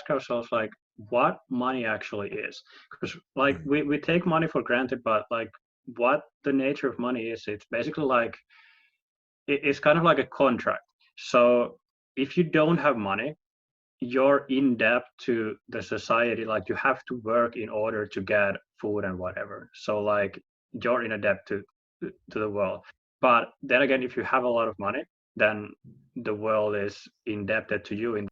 ask ourselves like what money actually is, because like we take money for granted, but like what the nature of money is, it's basically like it's kind of like a contract. So if you don't have money, you're in debt to the society. Like you have to work in order to get food and whatever. So like you're in a debt to the world. But then again, if you have a lot of money, then the world is indebted to you.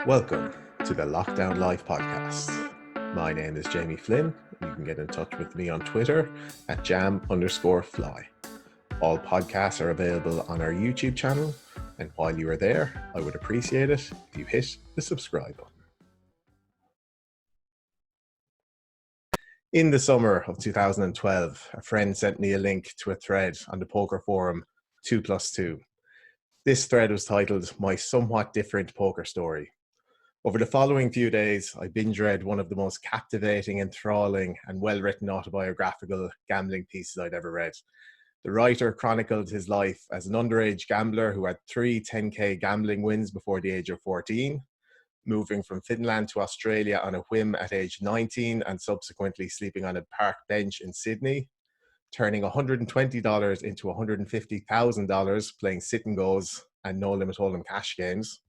Welcome to the Lockdown Life podcast. My name is Jamie Flynn. You can get in touch with me on Twitter at jam_fly. All podcasts are available on our YouTube channel, and while you are there, I would appreciate it if you hit the subscribe button. In the summer of 2012, a friend sent me a link to a thread on the poker forum 2+2. This thread was titled "My Somewhat Different Poker Story." Over the following few days, I binge-read one of the most captivating, enthralling, and well-written autobiographical gambling pieces I'd ever read. The writer chronicled his life as an underage gambler who had 3 10K gambling wins before the age of 14, moving from Finland to Australia on a whim at age 19 and subsequently sleeping on a park bench in Sydney, turning $120 into $150,000 playing sit and goes and no limit hold'em cash games,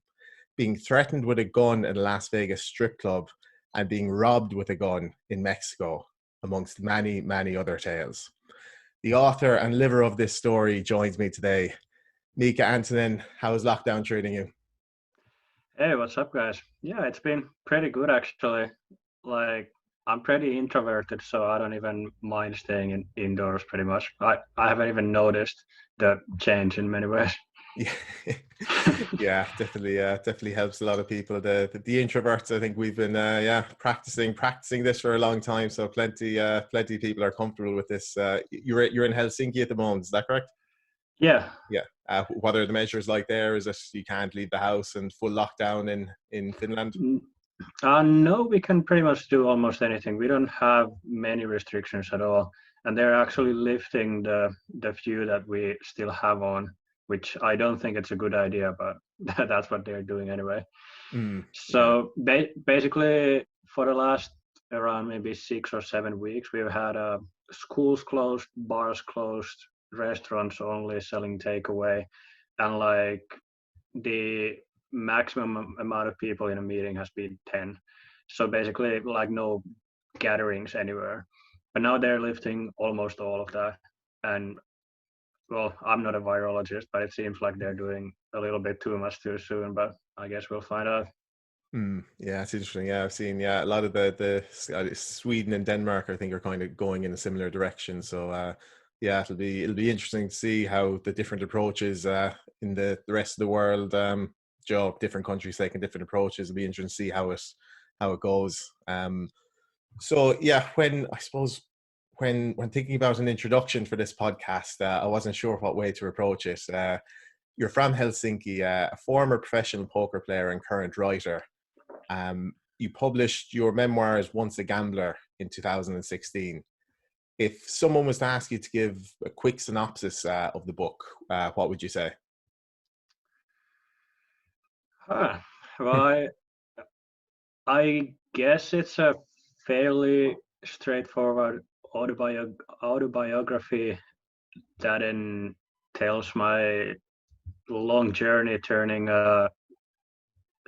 being threatened with a gun in a Las Vegas strip club, and being robbed with a gun in Mexico, amongst many, many other tales. The author and liver of this story joins me today. Miikka Anttonen, how is lockdown treating you? Hey, what's up, guys? Yeah, it's been pretty good actually. Like, I'm pretty introverted, so I don't even mind staying indoors pretty much. I haven't even noticed the change in many ways. Yeah, yeah, definitely helps a lot of people. The introverts, I think we've been practicing this for a long time. So plenty of people are comfortable with this. You're in Helsinki at the moment, is that correct? Yeah. Yeah. What are the measures like there? Is it you can't leave the house and full lockdown in Finland? No, we can pretty much do almost anything. We don't have many restrictions at all, and they're actually lifting the few that we still have on, which I don't think it's a good idea, but that's what they're doing anyway. So basically, for the last around maybe 6 or 7 weeks, we've had schools closed, bars closed, restaurants only selling takeaway, and like the maximum amount of people in a meeting has been 10. So basically, like no gatherings anywhere. But now they're lifting almost all of that, and well, I'm not a virologist, but it seems like they're doing a little bit too much too soon, but I guess we'll find out. Yeah, it's interesting. Yeah, I've seen a lot of the Sweden and Denmark, I think, are kind of going in a similar direction. So yeah, it'll be interesting to see how the different approaches in the rest of the world, different countries taking different approaches. It'll be interesting to see how it goes. So yeah, when thinking about an introduction for this podcast, I wasn't sure what way to approach it. You're from Helsinki, a former professional poker player and current writer. You published your memoir as Once a Gambler in 2016. If someone was to ask you to give a quick synopsis of the book, what would you say? Well, I guess it's a fairly straightforward autobiography that tells my long journey turning an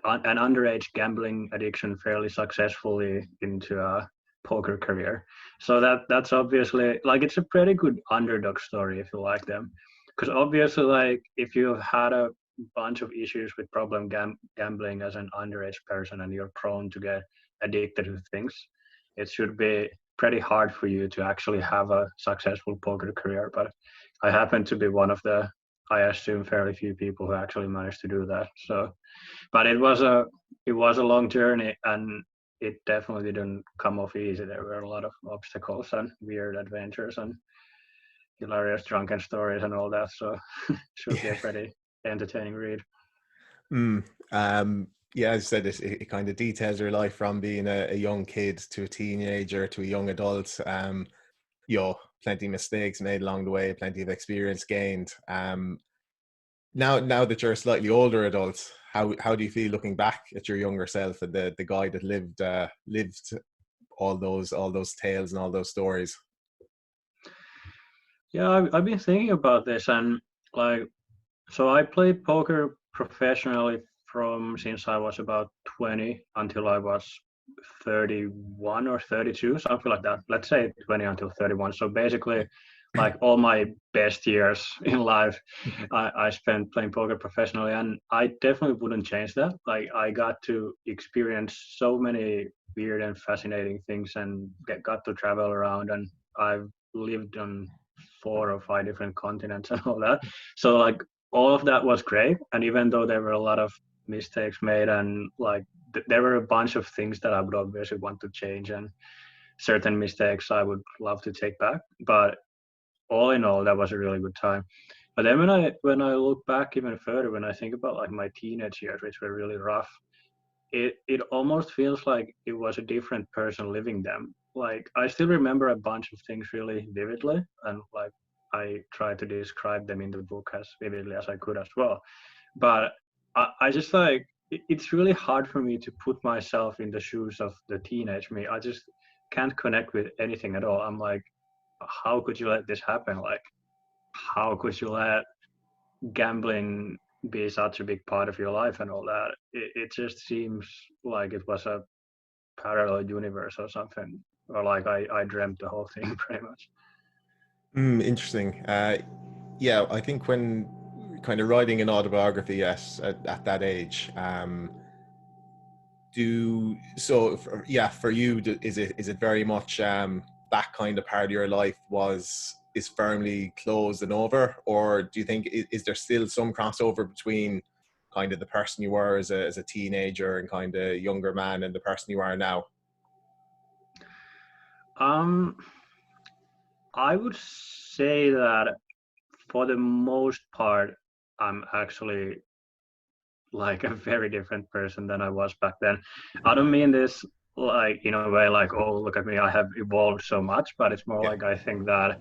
underage gambling addiction fairly successfully into a poker career. So that's obviously like it's a pretty good underdog story if you like them, because obviously like if you've had a bunch of issues with problem gambling as an underage person and you're prone to get addicted to things, it should be pretty hard for you to actually have a successful poker career. But I happen to be one of the, I assume, fairly few people who actually managed to do that. So, but it was a long journey, and it definitely didn't come off easy. There were a lot of obstacles and weird adventures and hilarious drunken stories and all that. So it should be a pretty entertaining read. Yeah, as I said, it kind of details your life from being a young kid to a teenager to a young adult. Plenty of mistakes made along the way, plenty of experience gained. Now that you're a slightly older adult, how do you feel looking back at your younger self and the guy that lived all those tales and all those stories? Yeah, I've been thinking about this, and like, so I played poker professionally from since I was about 20 until I was 31 or 32, something like that. Let's say 20 until 31. So basically, like all my best years in life, I spent playing poker professionally, and I definitely wouldn't change that. Like I got to experience so many weird and fascinating things, and got to travel around, and I've lived on 4 or 5 different continents and all that. So like all of that was great, and even though there were a lot of mistakes made, and like there were a bunch of things that I would obviously want to change, and certain mistakes I would love to take back, but all in all that was a really good time. But then when I look back even further, when I think about like my teenage years, which were really rough, it almost feels like it was a different person living them. Like I still remember a bunch of things really vividly, and like I try to describe them in the book as vividly as I could as well. But I just like it's really hard for me to put myself in the shoes of the teenage me. I just can't connect with anything at all. I'm like, how could you let this happen? Like, how could you let gambling be such a big part of your life and all that? It just seems like it was a parallel universe or something, or like I dreamt the whole thing pretty much. Interesting. Yeah, I think when kind of writing an autobiography at that age, yeah, for you, is it very much that kind of part of your life is firmly closed and over, or do you think is there still some crossover between kind of the person you were as a teenager and kind of younger man and the person you are now? Um, I would say that for the most part, I'm actually like a very different person than I was back then. I don't mean this like in a way like, oh, look at me, I have evolved so much, but it's more Yeah. like I think that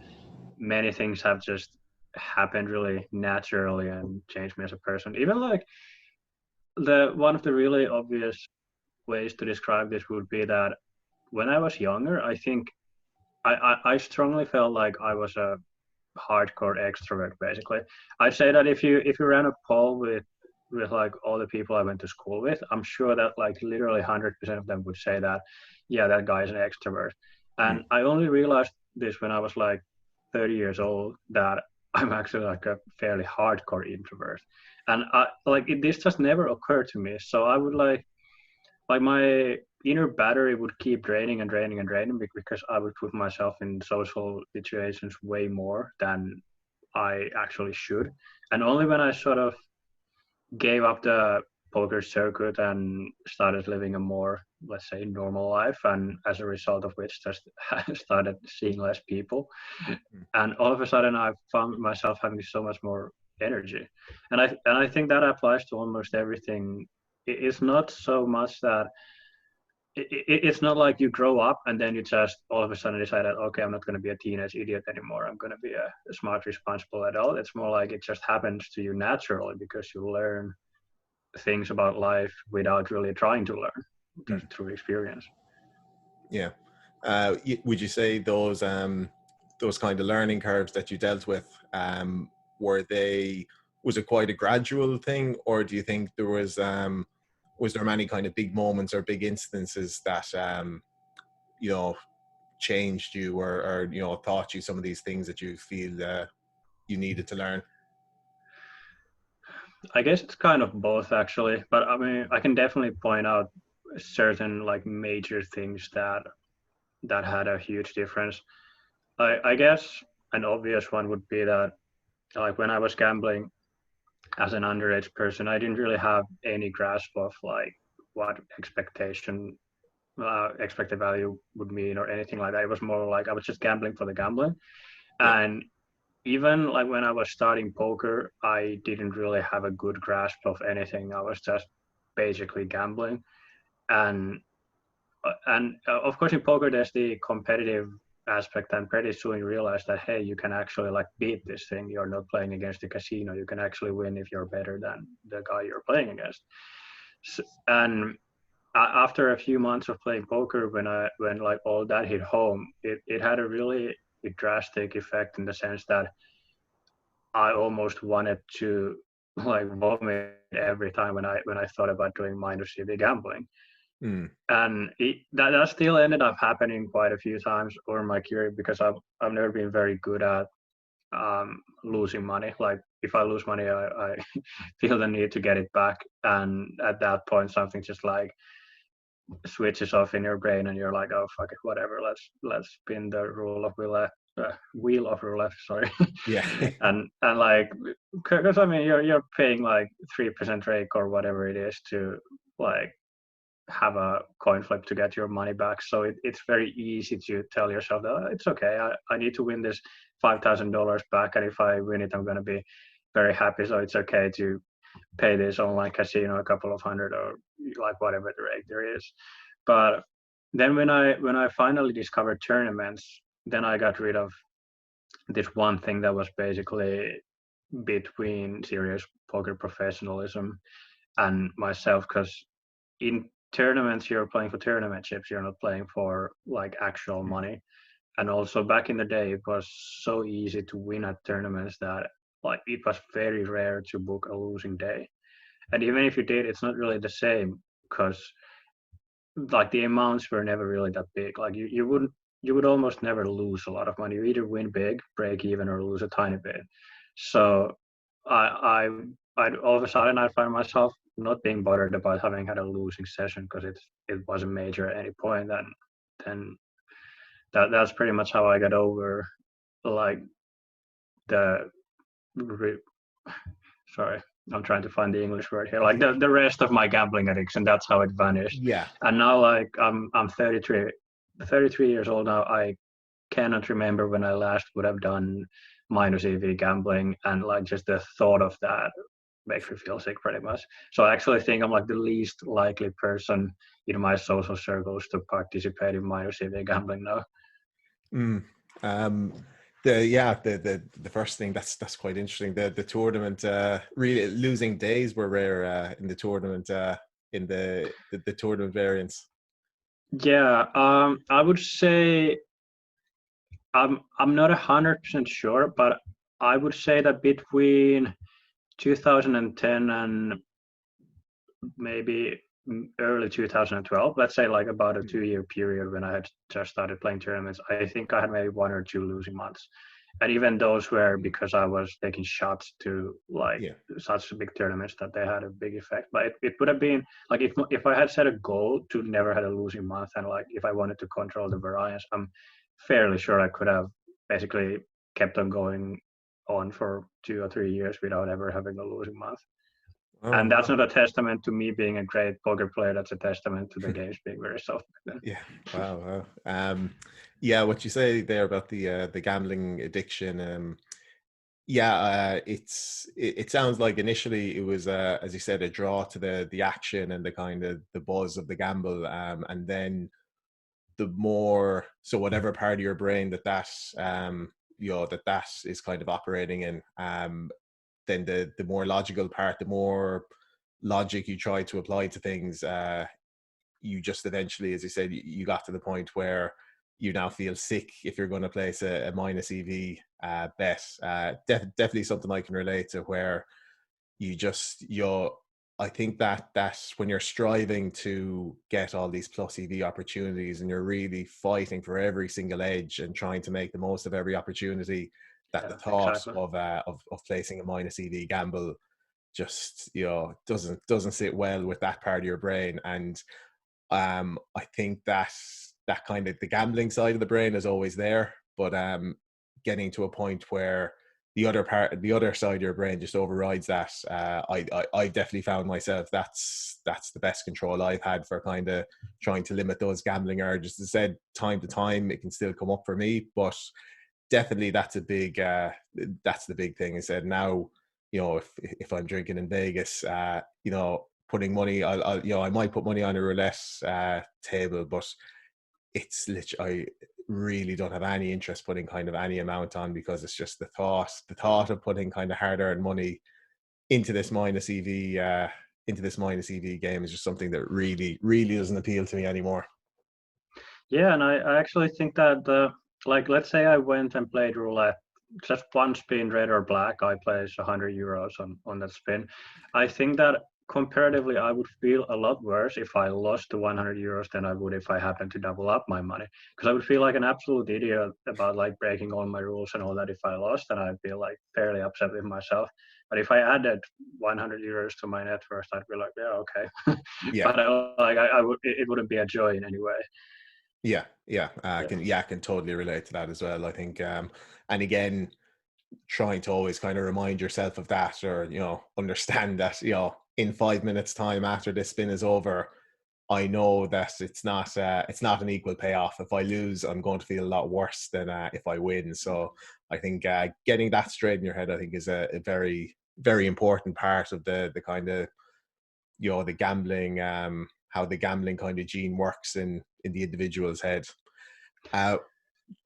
many things have just happened really naturally and changed me as a person. Even like the one of the really obvious ways to describe this would be that when I was younger, I think I strongly felt like I was a hardcore extrovert basically. I'd say that if you ran a poll with like all the people I went to school with, I'm sure that like literally 100% of them would say that, yeah, that guy is an extrovert. Mm. And I only realized this when I was like 30 years old, that I'm actually like a fairly hardcore introvert. And this just never occurred to me. So I would like my inner battery would keep draining and draining and draining because I would put myself in social situations way more than I actually should. And only when I sort of gave up the poker circuit and started living a more, let's say, normal life, and as a result of which just started seeing less people, Mm. and all of a sudden I found myself having so much more energy. And I think that applies to almost everything. It's not so much that it's not like you grow up and then you just all of a sudden decide that, okay, I'm not going to be a teenage idiot anymore, I'm going to be a smart responsible adult. It's more like it just happens to you naturally because you learn things about life without really trying to learn, Mm. just through experience. Yeah. Would you say those kind of learning curves that you dealt with, were they was it quite a gradual thing, or do you think was there many kind of big moments or big instances that you know changed you, or taught you some of these things that you feel you needed to learn? I guess it's kind of both actually, but I mean I can definitely point out certain like major things that had a huge difference. I guess an obvious one would be that like when I was gambling as an underage person, I didn't really have any grasp of like what expected value would mean or anything like that. It was more like I was just gambling for the gambling. Yeah. And even like when I was starting poker, I didn't really have a good grasp of anything. I was just basically gambling. And of course in poker there's the competitive aspect, and pretty soon you realize that, hey, you can actually like beat this thing. You're not playing against the casino. You can actually win if you're better than the guy you're playing against. And after a few months of playing poker, when like all that hit home, it had a really drastic effect in the sense that I almost wanted to like vomit every time when I thought about doing minor CV gambling. Mm. And that still ended up happening quite a few times over my career, because I've never been very good at losing money. Like if I lose money, I feel the need to get it back, and at that point something just like switches off in your brain, and you're like, oh fuck it, whatever, let's spin the wheel of roulette, sorry. Yeah. and like, because I mean you're paying like 3% rake or whatever it is to like have a coin flip to get your money back. So it's very easy to tell yourself that, oh, it's okay, I need to win this $5,000 back, and if I win it I'm going to be very happy, so it's okay to pay this online casino a couple of hundred or like whatever the rate there is. But then when I finally discovered tournaments, then I got rid of this one thing that was basically between serious poker professionalism and myself, because in tournaments you're playing for tournament chips, you're not playing for like actual money. And also back in the day it was so easy to win at tournaments that like it was very rare to book a losing day. And even if you did, it's not really the same, because like the amounts were never really that big. Like you would almost never lose a lot of money. You either win big, break even, or lose a tiny bit. So I all of a sudden I find myself not being bothered about having had a losing session, because it wasn't major at any point. And then that's pretty much how I got over like the sorry, I'm trying to find the English word here. Like the rest of my gambling addiction, that's how it vanished. Yeah. And now like I'm 33 years old now. I cannot remember when I last would have done minus EV gambling, and like just the thought of that makes me feel sick pretty much. So I actually think I'm like the least likely person in my social circles to participate in minus EV gambling now. Mm. The first thing that's quite interesting. The tournament, really losing days were rare in the tournament, in the tournament variants. Yeah, I would say I'm not 100% sure, but I would say that between 2010 and maybe early 2012, let's say like about a 2-year period when I had just started playing tournaments, I think I had maybe 1 or 2 losing months. And even those were because I was taking shots to like Yeah. such big tournaments that they had a big effect. But it would have been like if I had set a goal to never had a losing month, and like if I wanted to control the variance, I'm fairly sure I could have basically kept on going on for 2 or 3 years without ever having a losing month. Oh, And that's wow. not a testament to me being a great poker player. That's a testament to the games being very soft back then. Yeah. Wow. Wow. Yeah, what you say there about the gambling addiction. Yeah, it sounds like initially it was, as you said, a draw to the action and the kind of the buzz of the gamble, and then the more, so whatever part of your brain that is kind of operating in, then the more logical part, the more logic you try to apply to things, you just eventually, as you said, you got to the point where you now feel sick if you're going to place a minus EV bet. Definitely something I can relate to, where you I think that when you're striving to get all these plus EV opportunities and you're really fighting for every single edge and trying to make the most of every opportunity, that the Yeah, thought exactly. of placing a minus EV gamble just doesn't sit well with that part of your brain. And I think that kind of the gambling side of the brain is always there, but getting to a point where the other side of your brain just overrides that. I definitely found myself that's the best control I've had for kind of trying to limit those gambling urges. As I said, time to time it can still come up for me, but definitely that's the big thing. I said now, if I'm drinking in Vegas, putting money, I might put money on a roulette table, but it's literally, really don't have any interest putting kind of any amount on, because it's just the thought of putting kind of hard-earned money into this minus EV game is just something that really, really doesn't appeal to me anymore. Yeah, and I actually think that like, let's say I went and played roulette, just one spin, red or black, I place €100 on that spin. I think that comparatively, I would feel a lot worse if I lost the €100 than I would if I happened to double up my money, because I would feel like an absolute idiot about like breaking all my rules and all that if I lost, and I'd feel like fairly upset with myself. But if I added €100 to my net worth, I'd be like, yeah, okay. Yeah. But I would, it wouldn't be a joy in any way. Yeah, Yeah. I can totally relate to that as well. I think, and again, trying to always kind of remind yourself of that, or understand that in 5 minutes time after this spin is over, I know that it's not an equal payoff. If I lose, I'm going to feel a lot worse than if I win. So I think getting that straight in your head, I think, is a very, very important part of the kind of the gambling, how the gambling kind of gene works in the individual's head.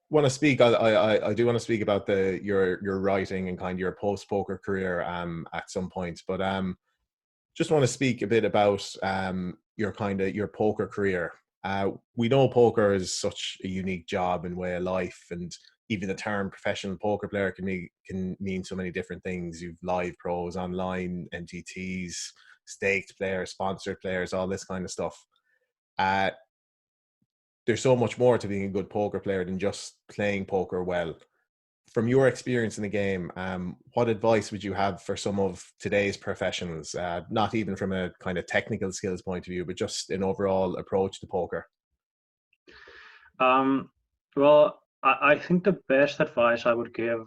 Want to speak? I do want to speak about your writing and kind of your post poker career at some point, but just want to speak a bit about your poker career. We know poker is such a unique job and way of life, and even the term professional poker player can mean so many different things. You've live pros, online MTTs, staked players, sponsored players, all this kind of stuff. There's so much more to being a good poker player than just playing poker well. From your experience in the game, what advice would you have for some of today's professionals, not even from a kind of technical skills point of view, but just an overall approach to poker? Well, I think the best advice I would give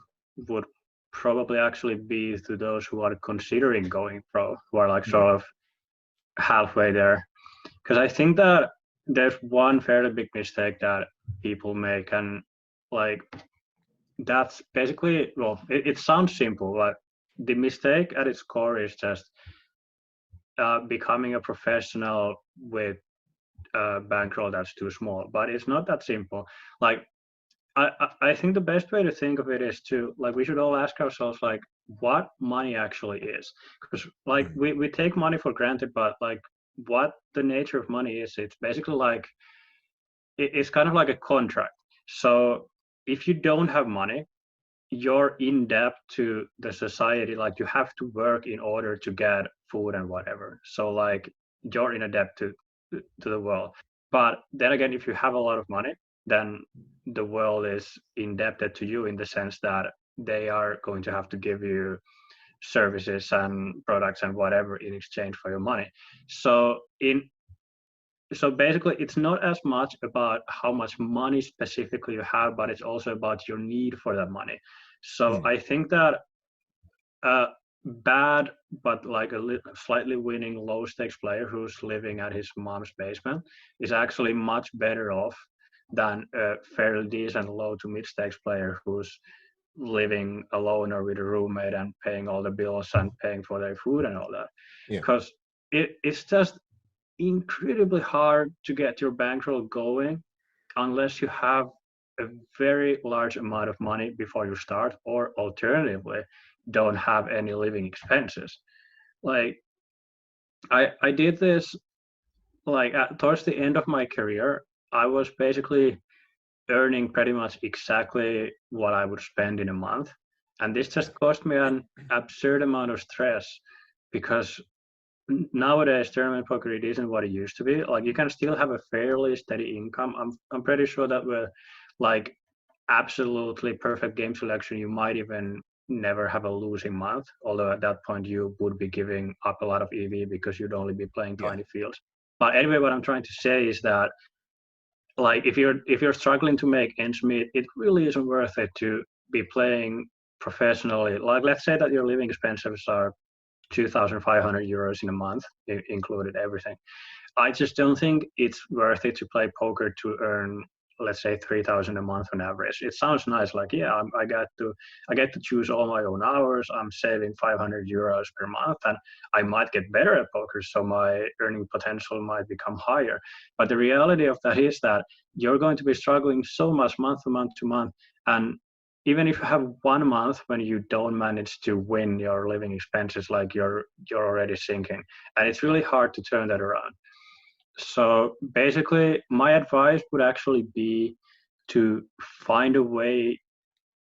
would probably actually be to those who are considering going pro, who are like sort of halfway there. Because I think that there's one fairly big mistake that people make, and like that's basically, well, it sounds simple, but the mistake at its core is just becoming a professional with a bankroll that's too small. But it's not that simple. Like I think the best way to think of it is to, like, we should all ask ourselves like what money actually is, because like we take money for granted, but like what the nature of money is, it's basically like it's kind of like a contract. So if you don't have money, you're in debt to the society. Like you have to work in order to get food and whatever. So like you're in a debt to the world. But then again, if you have a lot of money, then the world is indebted to you in the sense that they are going to have to give you services and products and whatever in exchange for your money. So basically, it's not as much about how much money specifically you have, but it's also about your need for that money. So I think that bad, but like a slightly winning low stakes player who's living at his mom's basement is actually much better off than a fairly decent low to mid stakes player who's living alone or with a roommate and paying all the bills and paying for their food and all that. Yeah. Because it's just incredibly hard to get your bankroll going unless you have a very large amount of money before you start, or alternatively don't have any living expenses. Like I did this like towards the end of my career. I was basically earning pretty much exactly what I would spend in a month, and this just caused me an absurd amount of stress, because nowadays tournament poker, it isn't what it used to be. Like you can still have a fairly steady income. I'm pretty sure that with like absolutely perfect game selection, you might even never have a losing month, although at that point you would be giving up a lot of EV because you'd only be playing tiny fields. But anyway, what I'm trying to say is that like if you're struggling to make ends meet, it really isn't worth it to be playing professionally. Like let's say that your living expenses are €2,500 in a month, included everything. I just don't think it's worth it to play poker to earn let's say 3,000 a month on average. It sounds nice, like yeah, I get to choose all my own hours. I'm saving 500 euros per month, and I might get better at poker, so my earning potential might become higher. But the reality of that is that you're going to be struggling so much month to month to month, and even if you have 1 month when you don't manage to win your living expenses, like you're already sinking, and it's really hard to turn that around. So basically, my advice would actually be to find a way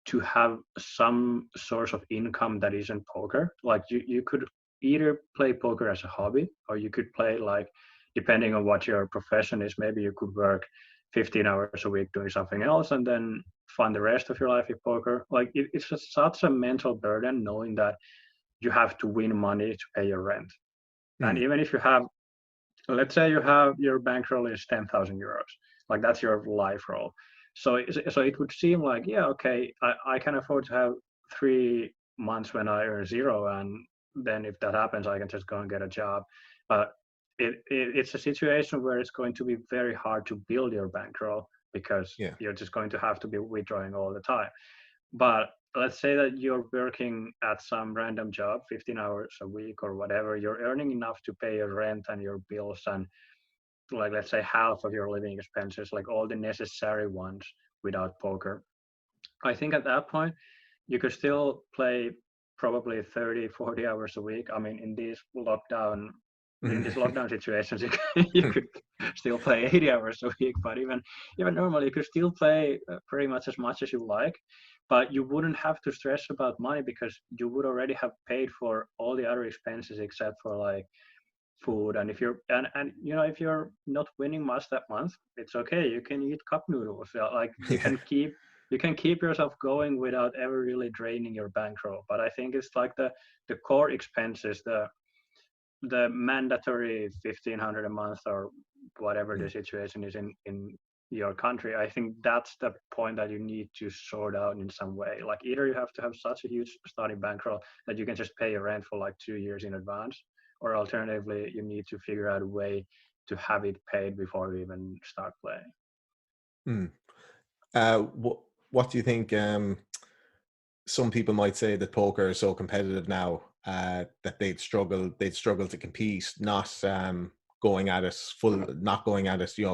to have some source of income that isn't poker. Like you could either play poker as a hobby, or you could play, like, depending on what your profession is, maybe you could work 15 hours a week doing something else and then fund the rest of your life with poker. Like it's just such a mental burden knowing that you have to win money to pay your rent. And even if you have, let's say you have your bankroll is 10,000 euros, like that's your life roll. So it would seem like, yeah, okay, I can afford to have 3 months when I earn zero, and then if that happens, I can just go and get a job. But it's a situation where it's going to be very hard to build your bankroll, because Yeah. you're just going to have to be withdrawing all the time. But let's say that you're working at some random job 15 hours a week or whatever, you're earning enough to pay your rent and your bills, and, like, let's say half of your living expenses, like all the necessary ones, without poker. I think at that point you could still play probably 30, 40 hours a week. I mean, in these lockdown situations, you could still play 80 hours a week, but even normally you could still play pretty much as you like, but you wouldn't have to stress about money, because you would already have paid for all the other expenses except for, like, food. And if you're and you know, if you're not winning much that month, it's okay, you can eat cup noodles. Like Yeah. you can keep yourself going without ever really draining your bankroll. But I think it's like the core expenses, the mandatory 1,500 a month, or whatever the situation is in your country. I think that's the point that you need to sort out in some way. Like either you have to have such a huge starting bankroll that you can just pay your rent for like 2 years in advance, or alternatively you need to figure out a way to have it paid before you even start playing. Hmm. What do you think? Some people might say that poker is so competitive now that they'd struggle to compete, not going at it,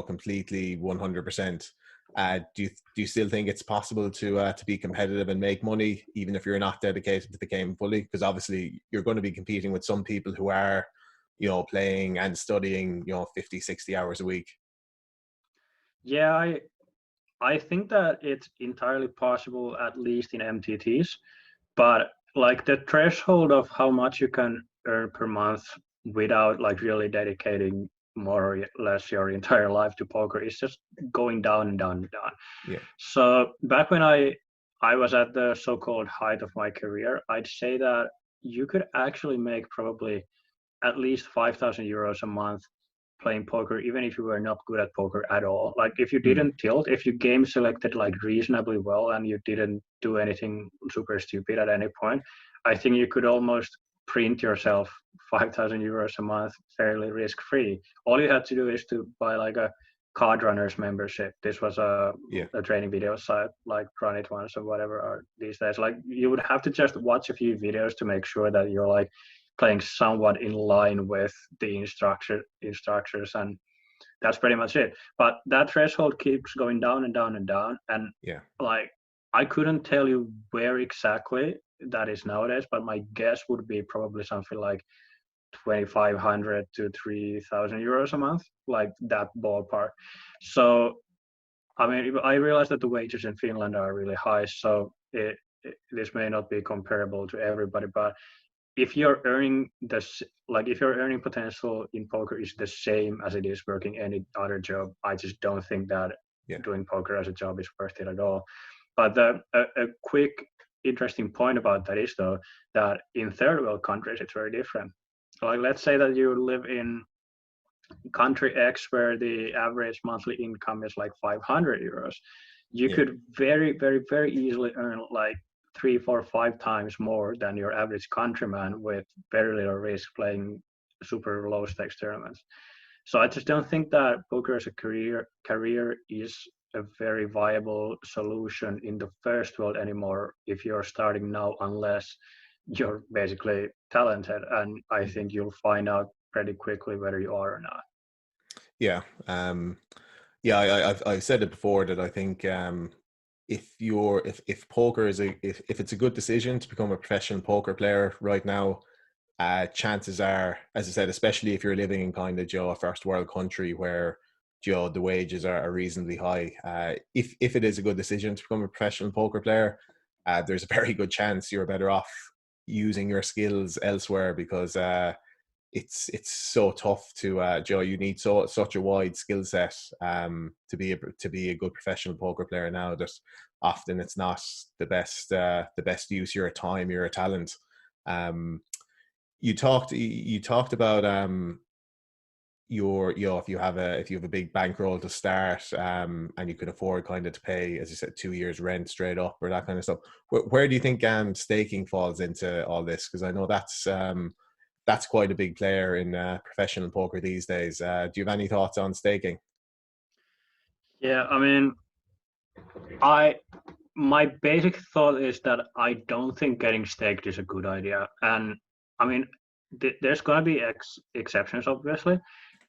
completely 100%. Do you still think it's possible to be competitive and make money even if you're not dedicated to the game fully? Because obviously you're going to be competing with some people who are, playing and studying, 50, 60 hours a week. Yeah, I think that it's entirely possible, at least in MTTs, but like the threshold of how much you can earn per month without like really dedicating more or less your entire life to poker is just going down and down and down. Yeah. So back when I was at the so-called height of my career, I'd say that you could actually make probably at least 5,000 euros a month playing poker, even if you were not good at poker at all. Like if you Mm. didn't tilt, if you game selected like reasonably well and you didn't do anything super stupid at any point, I think you could almost print yourself 5,000 euros a month fairly risk free. All you had to do is to buy like a card runners membership. This was Yeah. a training video site like Run It Once or whatever are these days. Like you would have to just watch a few videos to make sure that you're like playing somewhat in line with the instructors, and that's pretty much it. But that threshold keeps going down and down and down, and Yeah. like I couldn't tell you where exactly that is nowadays, but my guess would be probably something like 2,500 to 3,000 euros a month, like that ballpark. So I mean, I realize that the wages in Finland are really high, so this may not be comparable to everybody, but if you're earning this, like if your earning potential in poker is the same as it is working any other job, I just don't think that Yeah. doing poker as a job is worth it at all. But a quick interesting point about that is though that in third world countries it's very different. Like let's say that you live in country X where the average monthly income is like 500 euros. You Yeah. could very, very, very easily earn like 3, 4, 5 times more than your average countryman with very little risk playing super low stakes tournaments. So I just don't think that poker as a career is a very viable solution in the first world anymore if you're starting now, unless you're basically talented. And I think you'll find out pretty quickly whether you are or not. Yeah. I've said it before that I think if poker is if it's a good decision to become a professional poker player right now, chances are, as I said, especially if you're living in kind of a first world country where the wages are reasonably high, if it is a good decision to become a professional poker player, there's a very good chance you're better off using your skills elsewhere, because it's so tough to you need such a wide skill set to be a good professional poker player now, that often it's not the best use of your time, your talent. You talked about if you have a big bankroll to start, and you can afford kind of to pay, as you said, 2 years rent straight up or that kind of stuff. Where do you think staking falls into all this? Because I know that's quite a big player in professional poker these days. Do you have any thoughts on staking? Yeah, I mean, my basic thought is that I don't think getting staked is a good idea. And I mean, there's going to be exceptions, obviously,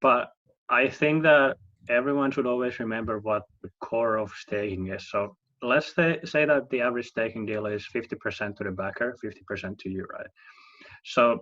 but I think that everyone should always remember what the core of staking is. So let's say that the average staking deal is 50% to the backer, 50% to you, right? So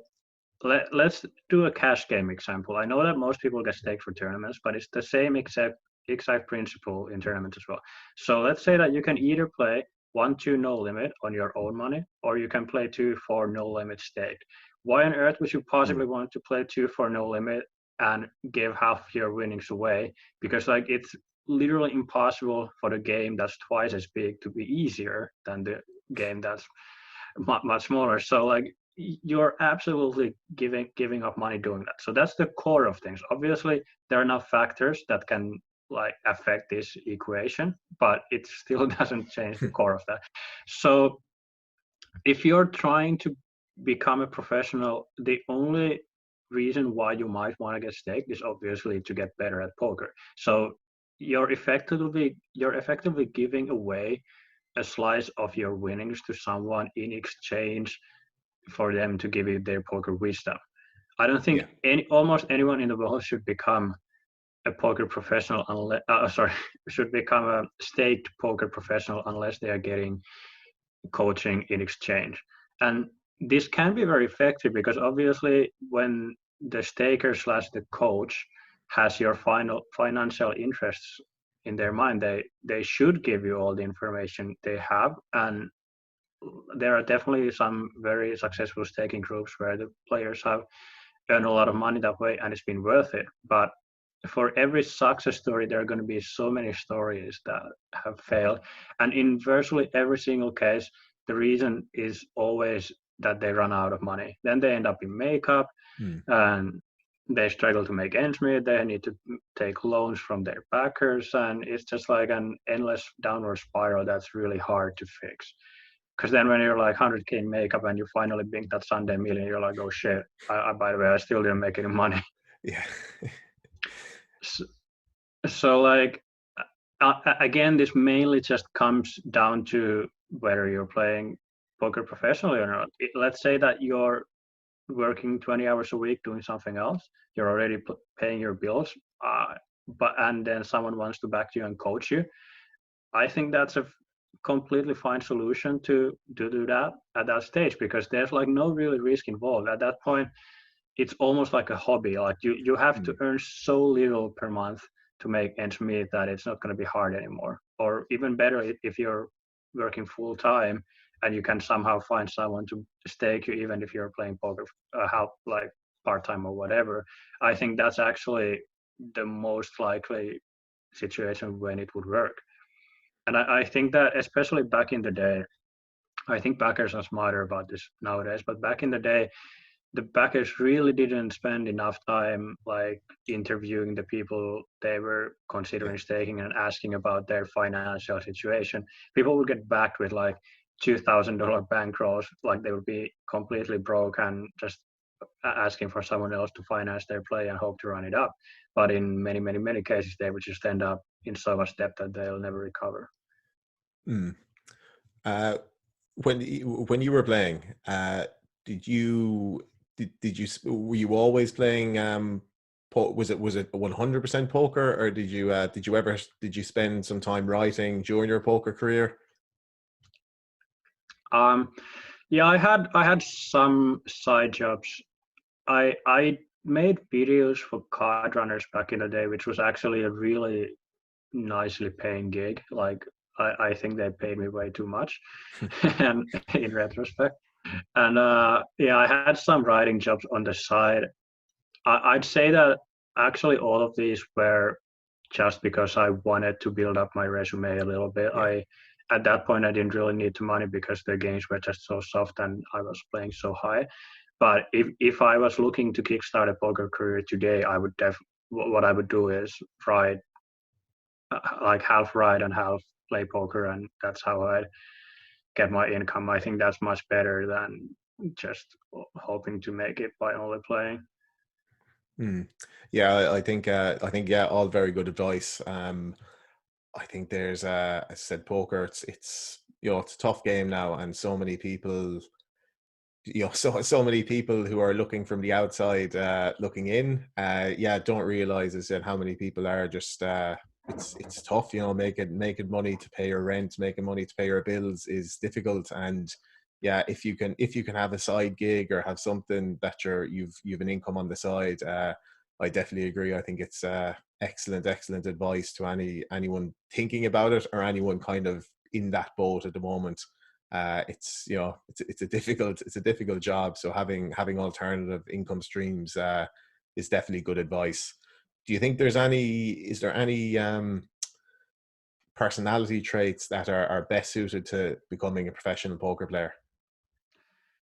let's do a cash game example. I know that most people get staked for tournaments, but it's the same exact principle in tournaments as well. So let's say that you can either play 1-2 no limit on your own money, or you can play 2-4 no limit staked. Why on earth would you possibly want to play 2-4 no limit and give half your winnings away? Because like it's literally impossible for the game that's twice as big to be easier than the game that's much smaller. So like you're absolutely giving up money doing that. So that's the core of things. Obviously, there are enough factors that can like affect this equation, but it still doesn't change the core of that. So if you're trying to become a professional, the only reason why you might want to get staked is obviously to get better at poker. So you're effectively giving away a slice of your winnings to someone in exchange for them to give you their poker wisdom. I don't think almost anyone in the world should become a poker professional unless should become a state poker professional unless they are getting coaching in exchange. And this can be very effective because obviously when the staker / the coach has your financial interests in their mind, they should give you all the information they have. And there are definitely some very successful staking groups where the players have earned a lot of money that way, and it's been worth it. But for every success story, there are going to be so many stories that have failed. And in virtually every single case, the reason is always that they run out of money. Then they end up in makeup and they struggle to make ends meet. They need to take loans from their backers. And it's just like an endless downward spiral that's really hard to fix. Because then when you're like 100K in makeup and you finally bink that Sunday million, you're like, oh shit, by the way, I still didn't make any money. Yeah. So like, again, this mainly just comes down to whether you're playing poker professionally or not. Let's say that you're working 20 hours a week doing something else. You're already paying your bills, and then someone wants to back you and coach you. I think that's a completely fine solution to do that at that stage, because there's like no really risk involved. At that point, it's almost like a hobby. Like you have to earn so little per month to make ends meet that it's not going to be hard anymore. Or even better, if you're working full time and you can somehow find someone to stake you, even if you're playing poker, like part time or whatever. I think that's actually the most likely situation when it would work. And I think that especially back in the day, I think backers are smarter about this nowadays, but back in the day, the backers really didn't spend enough time like interviewing the people they were considering staking and asking about their financial situation. People would get backed with like $2,000 bankrolls, like they would be completely broke and just asking for someone else to finance their play and hope to run it up. but in many cases they would just end up in so much debt that they'll never recover. Mm. When you were playing, did you were you always playing? Was it 100% poker, or did you spend some time writing during your poker career? Yeah, I had some side jobs. I made videos for card runners back in the day, which was actually a really nicely paying gig. Like I think they paid me way too much, and in retrospect. And yeah, I had some writing jobs on the side. I'd say that actually all of these were just because I wanted to build up my resume a little bit. Yeah. At that point I didn't really need the money because the games were just so soft and I was playing so high. But if I was looking to kickstart a poker career today, I would what I would do is write, like half write and half play poker, and that's how I'd get my income. I think that's much better than just hoping to make it by only playing. Yeah, I think yeah, all very good advice. I think there's as I said, poker. It's it's a tough game now, and so many people, so many people who are looking from the outside, looking in, yeah, don't realize is that how many people are just. It's tough, making money to pay your rent, making money to pay your bills is difficult, and yeah, if you can have a side gig or have something that you've an income on the side, I definitely agree. I think it's excellent advice to anyone thinking about it or anyone kind of in that boat at the moment. It's it's a difficult job, so having alternative income streams is definitely good advice. Do you think is there any personality traits that are best suited to becoming a professional poker player?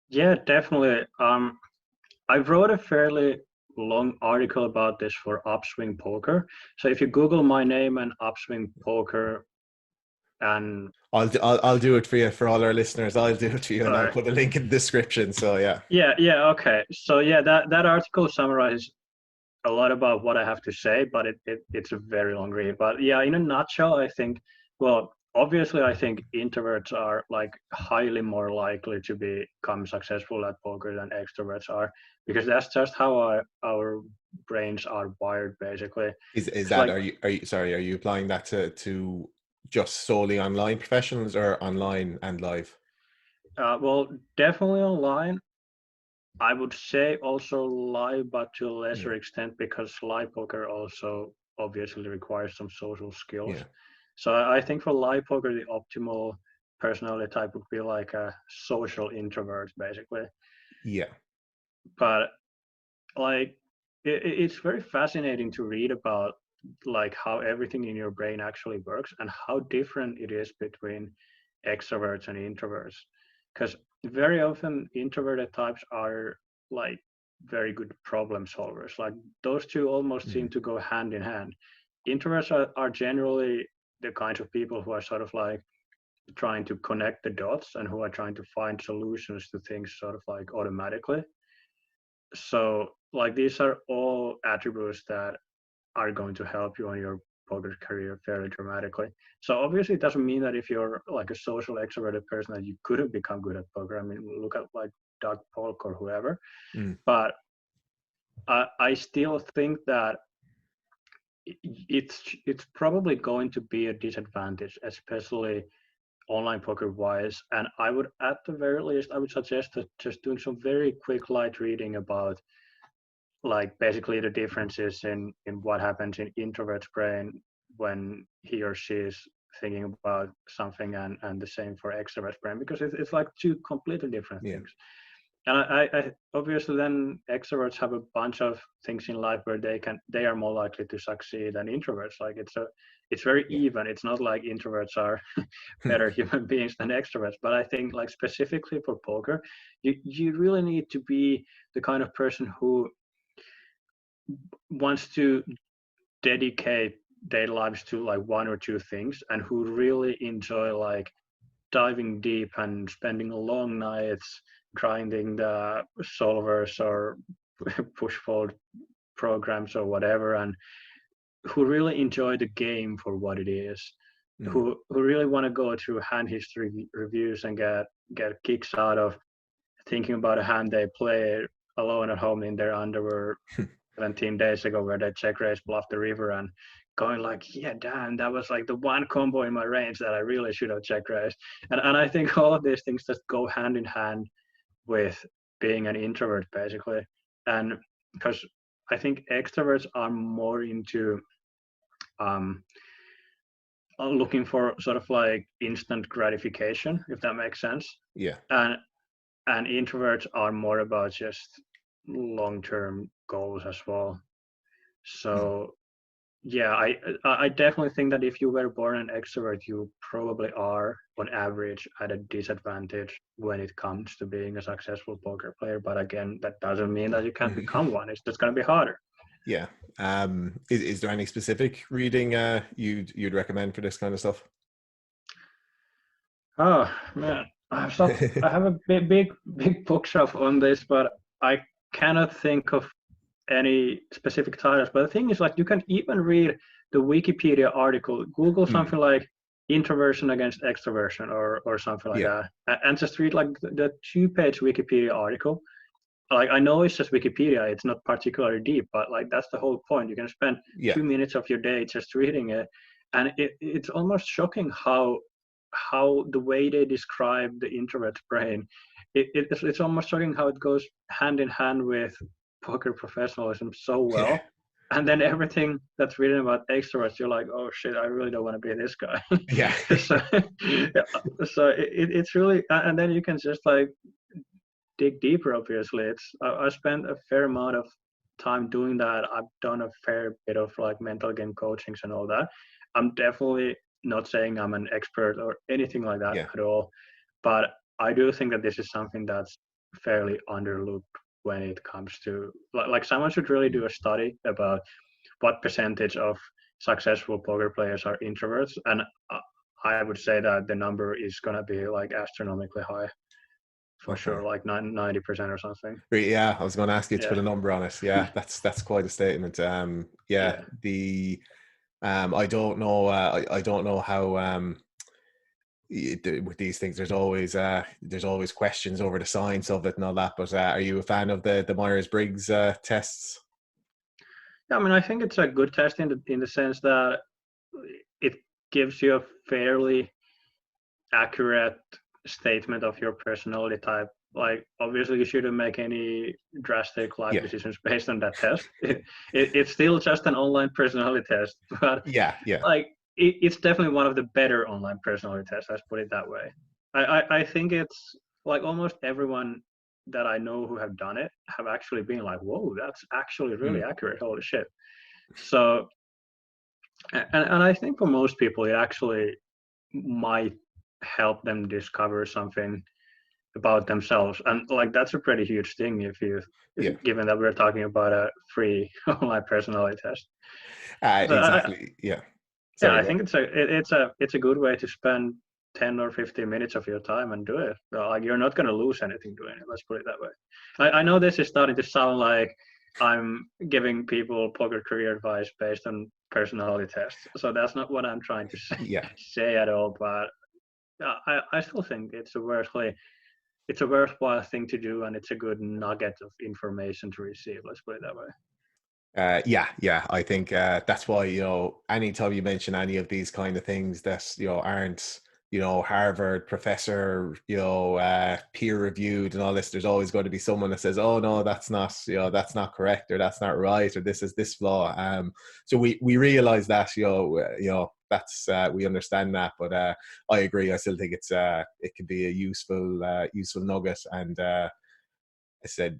Yeah, definitely. I wrote a fairly long article about this for Upswing Poker. So if you Google my name and Upswing Poker, and I'll do it for you, for all our listeners. I'll do it for you, and I'll put a link in the description. So yeah. Yeah, okay. So yeah, that article summarizes a lot about what I have to say, but it's a very long read. But yeah, in a nutshell, I think, well, obviously, I think introverts are like highly more likely to become successful at poker than extroverts are, because that's just how our brains are wired, basically. Is It's that like, are you sorry? Are you applying that to just solely online professionals or online and live? well, definitely online. I would say also live, but to a Yeah, lesser extent, because live poker also obviously requires some social skills. yeah, So I think for live poker, the optimal personality type would be like a social introvert, basically. yeah. But like, it's very fascinating to read about like how everything in your brain actually works and how different it is between extroverts and introverts. Because very often introverted types are like very good problem solvers. Like those two almost seem Mm, to go hand in hand. Introverts are generally the kinds of people who are sort of like trying to connect the dots and who are trying to find solutions to things sort of like automatically. So like these are all attributes that are going to help you on your poker career fairly dramatically. So obviously it doesn't mean that if you're like a social extroverted person that you couldn't become good at poker. I mean, look at like Doug Polk or whoever. mm, But I still think that it's probably going to be a disadvantage, especially online poker wise. And I would, at the very least, I would suggest that just doing some very quick light reading about like basically the differences in what happens in introvert's brain when he or she is thinking about something, and the same for extrovert's brain, because it's like two completely different yeah, things. And I obviously then extroverts have a bunch of things in life where they are more likely to succeed than introverts. Like it's very yeah. even. It's not like introverts are better human beings than extroverts. But I think like specifically for poker, you really need to be the kind of person who wants to dedicate their lives to like one or two things, and who really enjoy like diving deep and spending long nights grinding the solvers or push fold programs or whatever, who really enjoy the game for what it is, who really want to go through hand history reviews and get kicks out of thinking about a hand they play alone at home in their underwear 17 days ago where they check raise bluff the river and going like, yeah, damn, that was like the one combo in my range that I really should have check raised. And I think all of these things just go hand in hand with being an introvert basically. And because I think extroverts are more into looking for sort of like instant gratification, if that makes sense. Yeah. And introverts are more about just long-term goals as well. So yeah, I definitely think that if you were born an extrovert, you probably are on average at a disadvantage when it comes to being a successful poker player. But again, that doesn't mean that you can't become one. It's just going to be harder. Yeah. Is there any specific reading you'd recommend for this kind of stuff? Oh man, I have a big bookshelf on this, but I cannot think of any specific titles. But the thing is, like, you can even read the Wikipedia article. Google something like introversion against extroversion or something like that, and just read like the 2-page Wikipedia article. Like, I know it's just Wikipedia, it's not particularly deep, but like that's the whole point. You can spend 2 minutes of your day just reading it, and it's almost shocking how the way they describe the introvert's brain, it's almost shocking how it goes hand in hand with poker professionalism so well. And then everything that's written about extroverts, you're like, oh shit, I really don't want to be this guy. Yeah. So it's really, and then you can just like dig deeper. Obviously, I spent a fair amount of time doing that. I've done a fair bit of like mental game coachings and all that. I'm definitely not saying I'm an expert or anything like that at all, but I do think that this is something that's fairly underlooked when it comes to like someone should really do a study about what percentage of successful poker players are introverts, and I would say that the number is going to be like astronomically high for sure, like 90% or something. Yeah, I was going to ask you to put a number on it. Yeah, that's quite a statement. The I don't know. I don't know how with these things. There's always questions over the science of it and all that. But are you a fan of the Myers-Briggs tests? Yeah, I mean, I think it's a good test in the sense that it gives you a fairly accurate statement of your personality type. Like, obviously, you shouldn't make any drastic life decisions based on that test. It's still just an online personality test, but like it's definitely one of the better online personality tests. Let's put it that way. I think it's like almost everyone that I know who have done it have actually been like, whoa, that's actually really accurate. Holy shit. So, and I think for most people, it actually might help them discover something about themselves, and like that's a pretty huge thing if given that we're talking about a free online personality test. Exactly. I think it's a good way to spend 10 or 15 minutes of your time and do it. Like, you're not going to lose anything doing it, let's put it that way. I know this is starting to sound like I'm giving people poker career advice based on personality tests, so that's not what I'm trying to say at all, but I still think it's a worthwhile thing to do, and it's a good nugget of information to receive. Let's put it that way. I think that's why, anytime you mention any of these kind of things that aren't Harvard professor peer reviewed and all this, there's always going to be someone that says, oh no, that's not correct, or that's not right, or this is this flaw. So we realize that that's we understand that, but I agree. I still think it can be a useful nugget. And I said,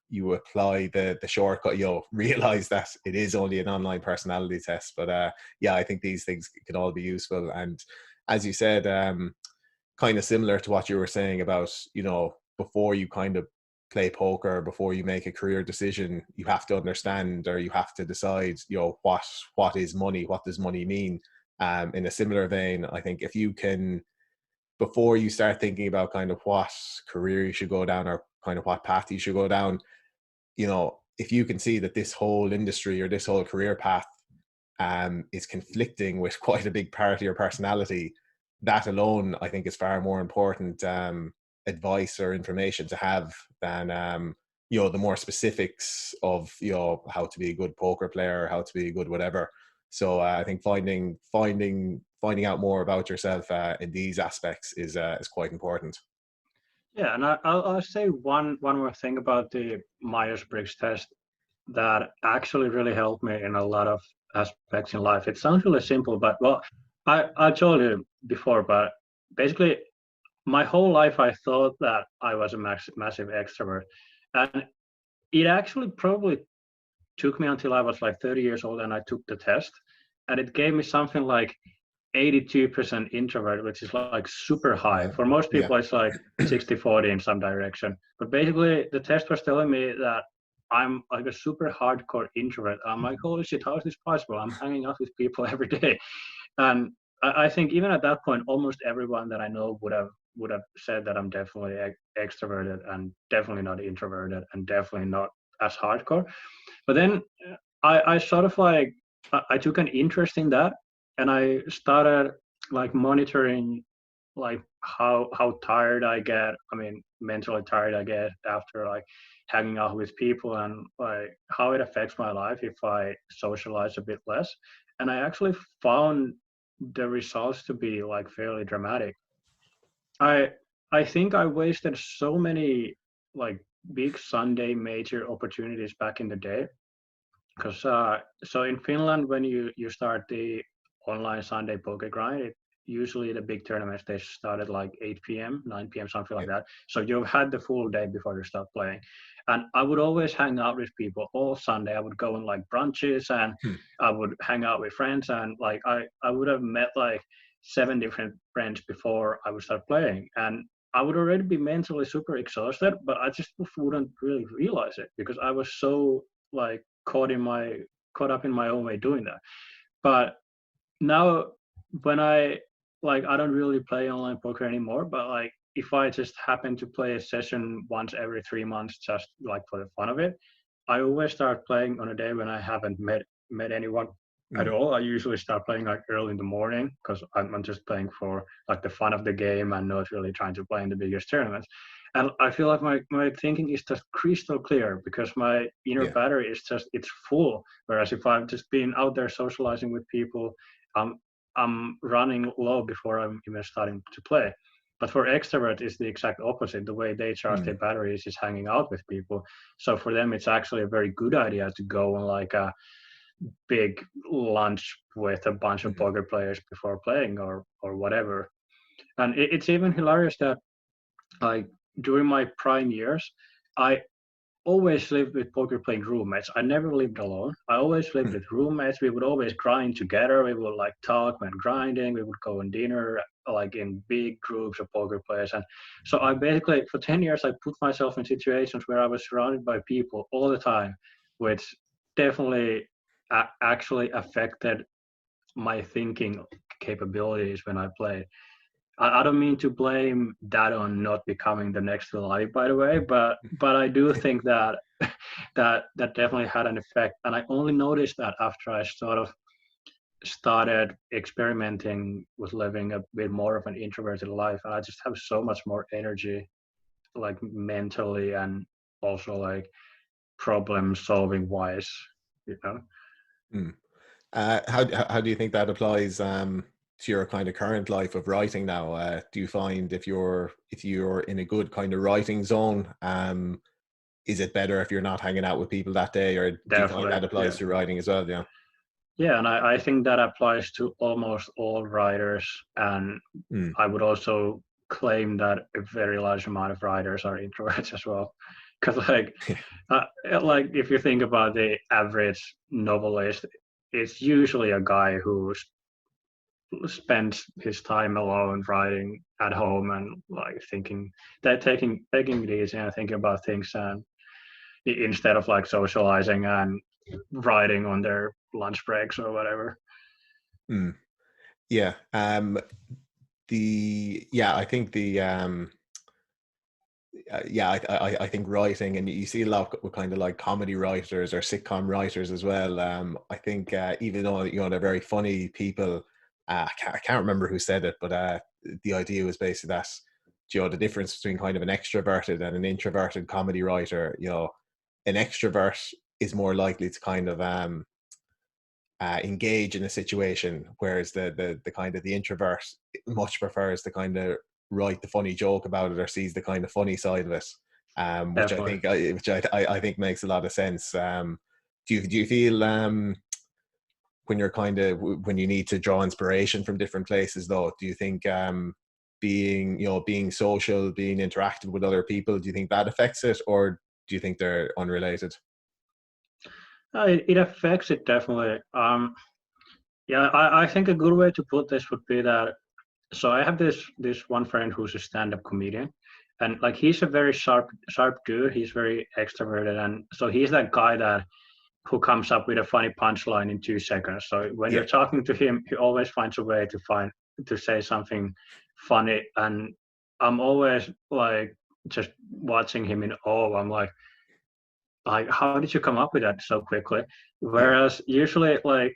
you apply the shortcut, realize that it is only an online personality test. But I think these things can all be useful. And as you said, kind of similar to what you were saying about, before you kind of play poker, before you make a career decision, you have to understand, or you have to decide, what is money? What does money mean? In a similar vein, I think if you can, before you start thinking about kind of what career you should go down, or kind of what path you should go down, if you can see that this whole industry or this whole career path is conflicting with quite a big part of your personality, that alone I think is far more important advice or information to have than the more specifics of how to be a good poker player, how to be a good whatever. So I think finding out more about yourself in these aspects is quite important. Yeah, and I'll say one more thing about the Myers-Briggs test that actually really helped me in a lot of aspects in life. It sounds really simple, but well, I told you before, but basically my whole life I thought that I was a massive extrovert, and it actually probably took me until I was like 30 years old and I took the test, and it gave me something like 82% introvert, which is like super high. For most Yeah. people, it's like 60-40 in some direction. But basically, the test was telling me that I'm like a super hardcore introvert. I'm like, holy shit, how is this possible? I'm hanging out with people every day. And I think even at that point, almost everyone that I know would have said that I'm definitely extroverted and definitely not introverted and definitely not as hardcore. But then I sort of like I took an interest in that, and I started like monitoring like how tired I get. I mean, mentally tired I get after like hanging out with people, and like how it affects my life if I socialize a bit less. And I actually found the results to be like fairly dramatic. I I think I wasted so many like big Sunday major opportunities back in the day because so in Finland, when you start the online Sunday poker grind, usually the big tournaments they start at like 8 p.m., 9 p.m., something like that. So you've had the full day before you start playing. And I would always hang out with people all Sunday. I would go on like brunches and I would hang out with friends, and like I would have met like 7 different friends before I would start playing. And I would already be mentally super exhausted, but I just wouldn't really realize it because I was so like caught up in my own way doing that. But now when I don't really play online poker anymore, but like if I just happen to play a session once every 3 months just like for the fun of it, I always start playing on a day when I haven't met anyone at all. I usually start playing like early in the morning because I'm just playing for like the fun of the game and not really trying to play in the biggest tournaments. And I feel like my thinking is just crystal clear because my inner battery is just it's full. Whereas if I've just been out there socializing with people, I'm running low before I'm even starting to play. But for extrovert, it's the exact opposite. The way they charge their batteries is hanging out with people. So for them, it's actually a very good idea to go on like a big lunch with a bunch of poker players before playing or whatever. And it's even hilarious that like during my prime years, I always lived with poker playing roommates. I never lived alone. I always lived with roommates. We would always grind together. We would like talk when grinding. We would go on dinner like in big groups of poker players. And so I basically for 10 years I put myself in situations where I was surrounded by people all the time, which definitely actually affected my thinking capabilities when I played. I don't mean to blame that on not becoming the next live, by the way, but I do think that that definitely had an effect, and I only noticed that after I sort of started experimenting with living a bit more of an introverted life, and I just have so much more energy, like mentally and also like problem solving wise, you know. How do you think that applies to your kind of current life of writing now? Do you find if you're in a good kind of writing zone, is it better if you're not hanging out with people that day, or do you find that applies to writing as well? Yeah, and I think that applies to almost all writers, and I would also claim that a very large amount of writers are introverts as well. Because like if you think about the average novelist, it's usually a guy who spends his time alone writing at home and like thinking that taking it easy and thinking about things, and instead of like socializing and writing on their lunch breaks or whatever. Yeah. I think yeah, I think writing, and you see a lot with kind of like comedy writers or sitcom writers as well. I think even though they're very funny people, I can't remember who said it, but the idea was basically that the difference between kind of an extroverted and an introverted comedy writer. An extrovert is more likely to kind of engage in a situation, whereas the kind of the introvert much prefers to kind of write the funny joke about it or sees the kind of funny side of it, which I Definitely. think I think makes a lot of sense. Do you feel when you're kind of when you need to draw inspiration from different places, though, do you think being social, being interactive with other people, do you think that affects it, or do you think they're unrelated? It affects it definitely. Yeah, I think a good way to put this would be that. So I have this one friend who's a stand-up comedian, and like he's a very sharp dude. He's very extroverted, and so he's that guy that who comes up with a funny punchline in 2 seconds. So when Yeah, you're talking to him, he always finds a way to say something funny, and I'm always like just watching him in awe. I'm like how did you come up with that so quickly? yeah, Whereas usually like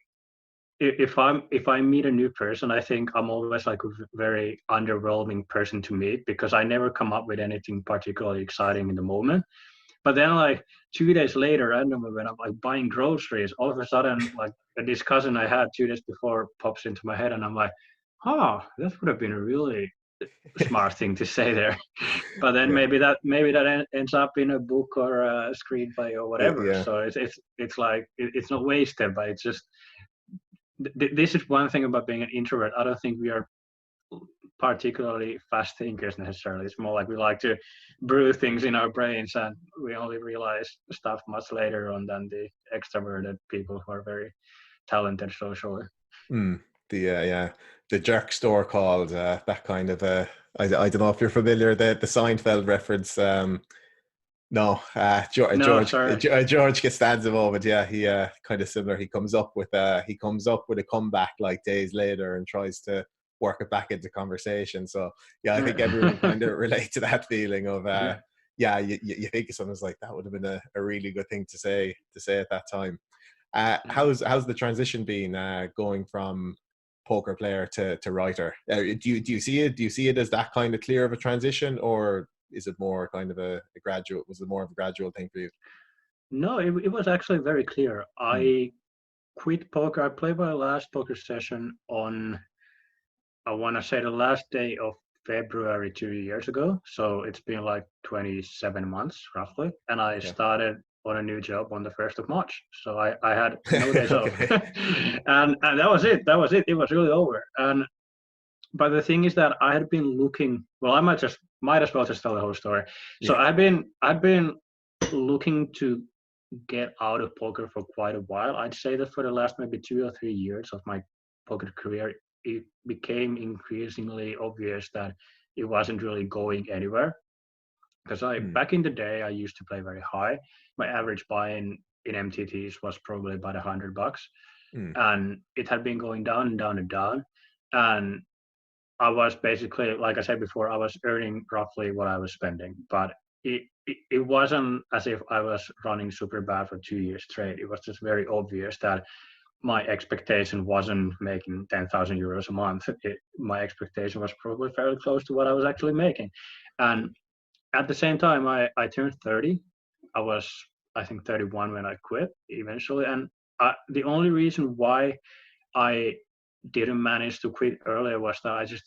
if I meet a new person, I think I'm always like a very underwhelming person to meet because I never come up with anything particularly exciting in the moment. But then like 2 days later, randomly when I'm like buying groceries, all of a sudden like a discussion I had 2 days before pops into my head, and I'm like, oh, that would have been a really smart thing to say there. But then yeah, maybe that ends up in a book or a screenplay or whatever. yeah. So it's like it's not wasted, but it's just this is one thing about being an introvert. I don't think we are particularly fast thinkers necessarily. It's more like we like to brew things in our brains, and we only realize stuff much later on than the extroverted people who are very talented socially. Mm, yeah, the jerk store called that kind of I don't know if you're familiar, the Seinfeld reference. No, No, sorry. George Costanza moment. Yeah, he kind of similar. He comes up with a comeback like days later and tries to work it back into conversation. So yeah, I think everyone can kind of relate to that feeling of Yeah. yeah, you think of something like that would have been a really good thing to say at that time. How's the transition been going from poker player to writer? Do you see it? Do you see it as that kind of clear of a transition, or is it more kind of a gradual? Was it more of a gradual thing for you? No, it was actually very clear. Mm, I quit poker. I played my last poker session on, I want to say, the last day of February 2 years ago. So it's been like 27 months roughly. And I yeah. started on a new job on the 1st of March. So I had no days off. Okay. And that was it. That was it. It was really over. And but the thing is that I had been looking, well, might as well just tell the whole story. So Yeah. I've been looking to get out of poker for quite a while. I'd say that for the last maybe 2 or 3 years of my poker career, it became increasingly obvious that it wasn't really going anywhere. Because I Mm, back in the day I used to play very high. My average buy-in in MTTs was probably about $100, mm, and it had been going down and down and down. And I was basically, like I said before, I was earning roughly what I was spending, but it wasn't as if I was running super bad for 2 years straight. It was just very obvious that my expectation wasn't making 10,000 euros a month. My expectation was probably fairly close to what I was actually making. And at the same time, I turned 30. I was, I think, 31 when I quit eventually. And the only reason why I didn't manage to quit earlier was that I just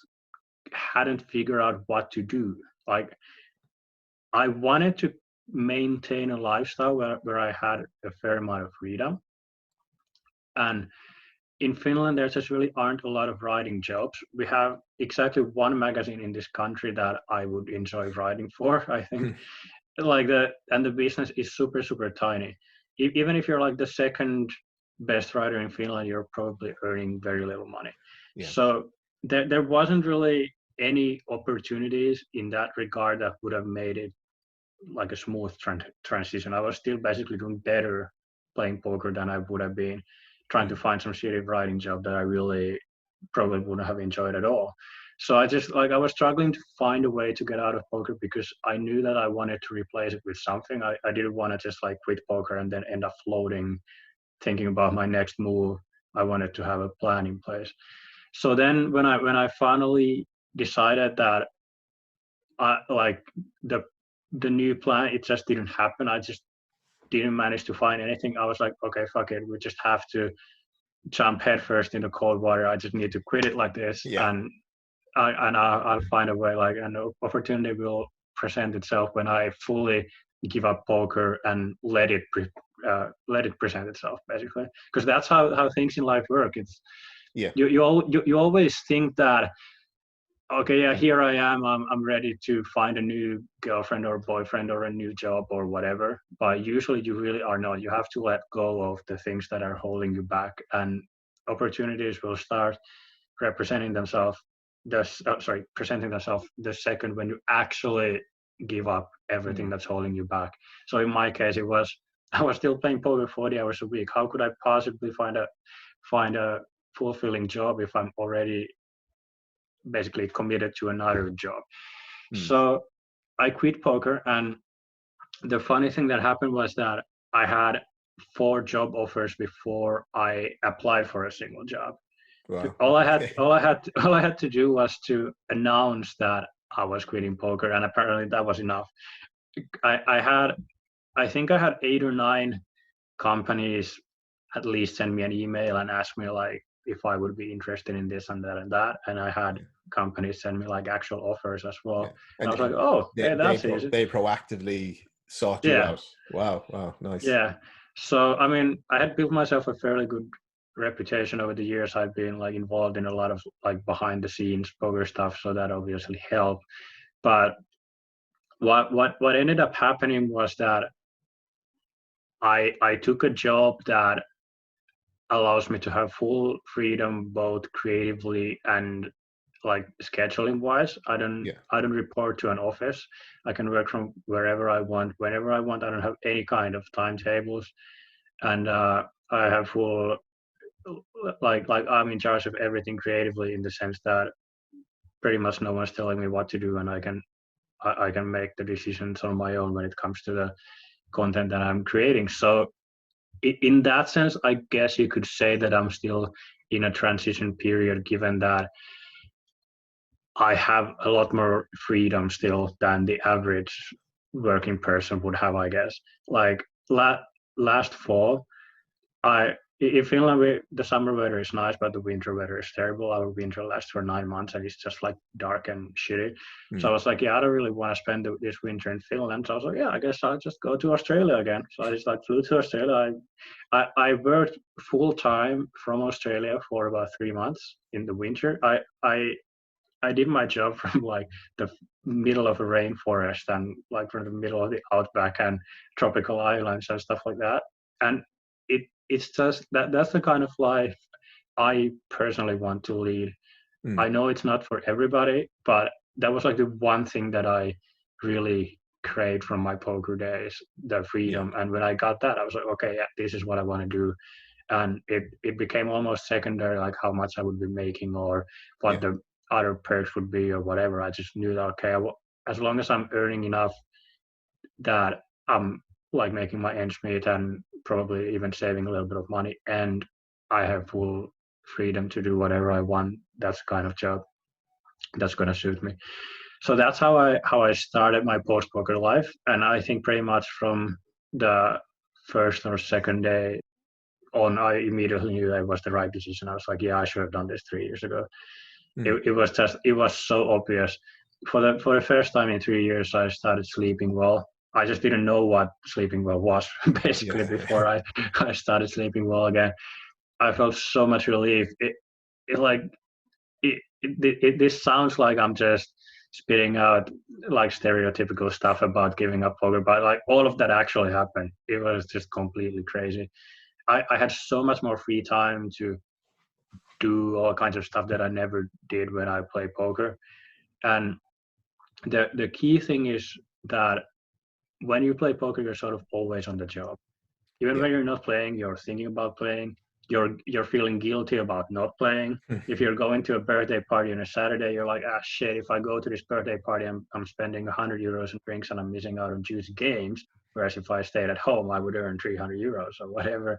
hadn't figured out what to do. Like I wanted to maintain a lifestyle where I had a fair amount of freedom. And in Finland, there just really aren't a lot of writing jobs. We have exactly one magazine in this country that I would enjoy writing for, I think. mm, And the business is super, super tiny. Even if you're like the second best writer in Finland, you're probably earning very little money. yeah. So there wasn't really any opportunities in that regard that would have made it like a smooth transition. I was still basically doing better playing poker than I would have been trying to Mm, find some shitty writing job that I really probably wouldn't have enjoyed at all. So I just I was struggling to find a way to get out of poker because I knew that I wanted to replace it with something. I didn't want to just like quit poker and then end up floating, thinking about my next move. I wanted to have a plan in place. So then when I finally decided that I like the new plan, it just didn't happen. I just didn't manage to find anything. I was like, okay, fuck it. We just have to jump headfirst into cold water. I just need to quit it like this, Yeah. and I'll find a way. Like an opportunity will present itself when I fully give up poker and let it present itself, basically. Because that's how things in life work. It's you always think that, okay, yeah, here I am. I'm ready to find a new girlfriend or boyfriend or a new job or whatever. But usually you really are not. You have to let go of the things that are holding you back, and opportunities will start representing themselves. Presenting themselves the second when you actually give up everything that's holding you back. So in my case, I was still playing poker 40 hours a week. How could I possibly find a fulfilling job if I'm already basically committed to another job? So I quit poker, and the funny thing that happened was that I had 4 job offers before I applied for a single job. Wow. All I had to do was to announce that I was quitting poker, and apparently that was enough. I think I had 8 or 9 companies at least send me an email and ask me like if I would be interested in this and that and that, and I had companies send me like actual offers as well. And I was like, oh, hey, that's easy. They proactively sought you out. Wow, nice. Yeah. So I mean, I had built myself a fairly good reputation over the years. I've been like involved in a lot of like behind the scenes poker stuff, so that obviously helped. But what ended up happening was that I took a job that allows me to have full freedom both creatively and like scheduling wise. I don't report to an office. I can work from wherever I want, whenever I want. I don't have any kind of timetables, and I have full like I'm in charge of everything creatively, in the sense that pretty much no one's telling me what to do, and I can make the decisions on my own when it comes to the content that I'm creating. So in that sense, I guess you could say that I'm still in a transition period, given that I have a lot more freedom still than the average working person would have, I guess. Like last fall, in Finland, the summer weather is nice, but the winter weather is terrible. Our winter lasts for 9 months, and it's just like dark and shitty. So I was like, yeah, I don't really want to spend this winter in Finland. So I was like, yeah, I guess I'll just go to Australia again. So I just like flew to Australia. I worked full time from Australia for about 3 months in the winter. I did my job from like the middle of a rainforest and like from the middle of the outback and tropical islands and stuff like that. And it's just that's the kind of life I personally want to lead. I know it's not for everybody, but that was like the one thing that I really craved from my poker days, the freedom. And when I got that, I was like, okay, yeah, this is what I want to do. And it became almost secondary, like how much I would be making or what the other perks would be or whatever. I just knew that, okay, as long as I'm earning enough that I'm like making my ends meet and probably even saving a little bit of money, and I have full freedom to do whatever I want, that's the kind of job that's going to suit me. So that's how I started my post poker life. And I think pretty much from the first or second day on, I immediately knew that it was the right decision. I was like, yeah, I should have done this 3 years ago. It was so obvious. For the first time in 3 years, I started sleeping well. I just didn't know what sleeping well was basically before I started sleeping well again. I felt so much relief. This sounds like I'm just spitting out like stereotypical stuff about giving up poker, but like all of that actually happened. It was just completely crazy. I had so much more free time to do all kinds of stuff that I never did when I play poker. And the key thing is that when you play poker, you're sort of always on the job. Even when you're not playing, you're thinking about playing. you're feeling guilty about not playing. If you're going to a birthday party on a Saturday, you're like, ah, shit, if I go to this birthday party, I'm spending 100 euros in drinks and I'm missing out on juicy games. Whereas if I stayed at home, I would earn 300 euros or whatever.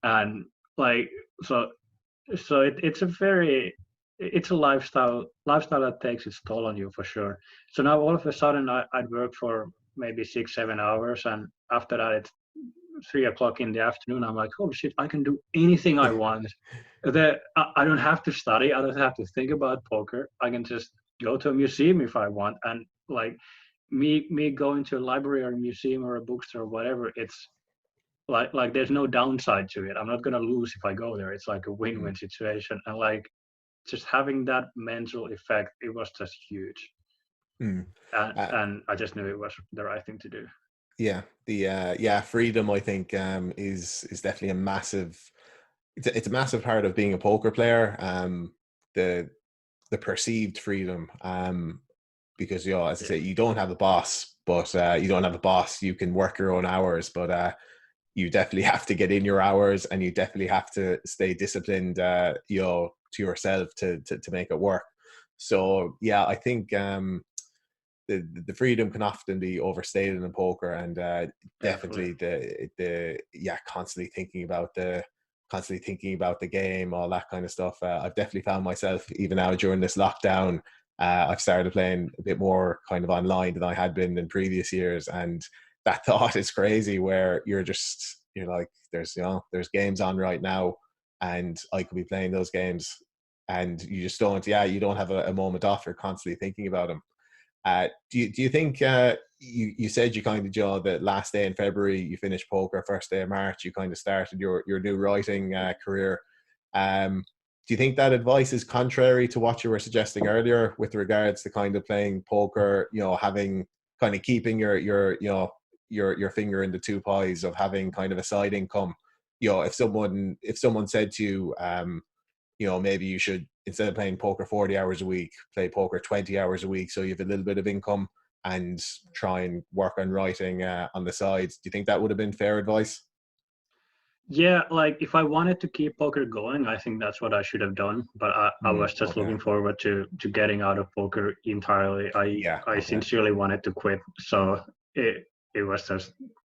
And like, so it's a lifestyle that takes its toll on you for sure. So now all of a sudden I'd work for maybe 6-7 hours, and after that it's 3 o'clock in the afternoon. I'm like, holy shit, I can do anything I want. I don't have to study. I don't have to think about poker. I can just go to a museum if I want. And like me going to a library or a museum or a bookstore or whatever, it's like there's no downside to it. I'm not gonna lose if I go there. It's like a win-win situation. And like just having that mental effect, it was just huge. And I just knew it was the right thing to do. Yeah, freedom, I think, is definitely a massive. It's a massive part of being a poker player. The perceived freedom, because as I say, you don't have a boss, but you don't have a boss. You can work your own hours, but you definitely have to get in your hours, and you definitely have to stay disciplined, to yourself to make it work. So yeah, I think the freedom can often be overstated in poker, and definitely the constantly thinking about the game, all that kind of stuff. I've definitely found myself, even now during this lockdown, I've started playing a bit more kind of online than I had been in previous years, and that thought is crazy, where you're like, there's games on right now, and I could be playing those games, and you just don't have a moment off. You're constantly thinking about them. Do you think, you said you kind of, the last day in February you finished poker, first day of March you kind of started your new writing career. Do you think that advice is contrary to what you were suggesting earlier with regards to kind of playing poker, having kind of keeping your finger in the two pies of having kind of a side income? If someone said to you, maybe you should, instead of playing poker 40 hours a week, play poker 20 hours a week, so you have a little bit of income, and try and work on writing on the side. Do you think that would have been fair advice? Yeah, like if I wanted to keep poker going, I think that's what I should have done. But I was just looking forward to getting out of poker entirely. I sincerely wanted to quit, so it was just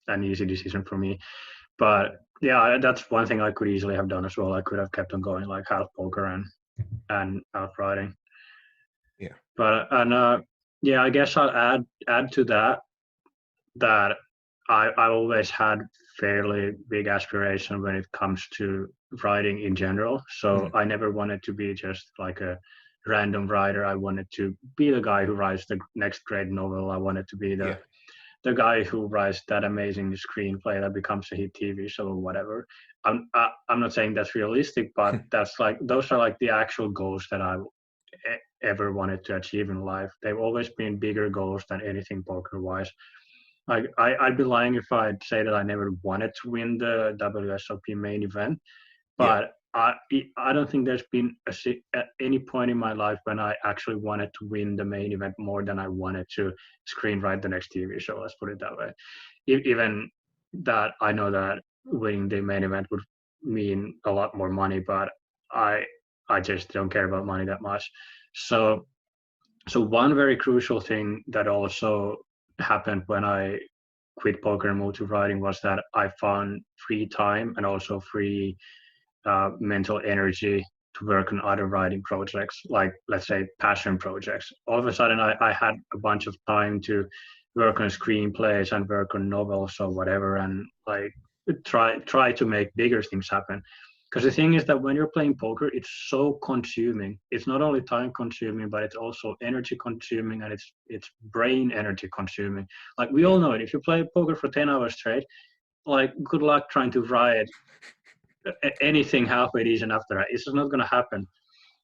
an easy decision for me. But yeah, that's one thing I could easily have done as well. I could have kept on going, like half poker and half writing. Yeah. But yeah, I guess I'll add to that I always had fairly big aspiration when it comes to writing in general. So I never wanted to be just like a random writer. I wanted to be the guy who writes the next great novel. I wanted to be the guy who writes that amazing screenplay that becomes a hit TV show or whatever. I'm not saying that's realistic, but that's like, those are like the actual goals that I ever wanted to achieve in life. They've always been bigger goals than anything poker wise. Like I'd be lying if I'd say that I never wanted to win the WSOP main event, but I don't think there's been at any point in my life when I actually wanted to win the main event more than I wanted to screenwrite the next TV show. Let's put it that way. Even that, I know that winning the main event would mean a lot more money, but I just don't care about money that much. So one very crucial thing that also happened when I quit poker and moved to writing was that I found free time and also free mental energy to work on other writing projects, like let's say passion projects. All of a sudden I had a bunch of time to work on screenplays and work on novels or whatever, and like try to make bigger things happen. Because the thing is that when you're playing poker, it's so consuming. It's not only time consuming, but it's also energy consuming, and it's brain energy consuming. Like we all know it. If you play poker for 10 hours straight, like good luck trying to write anything halfway decent after that. It's just not going to happen.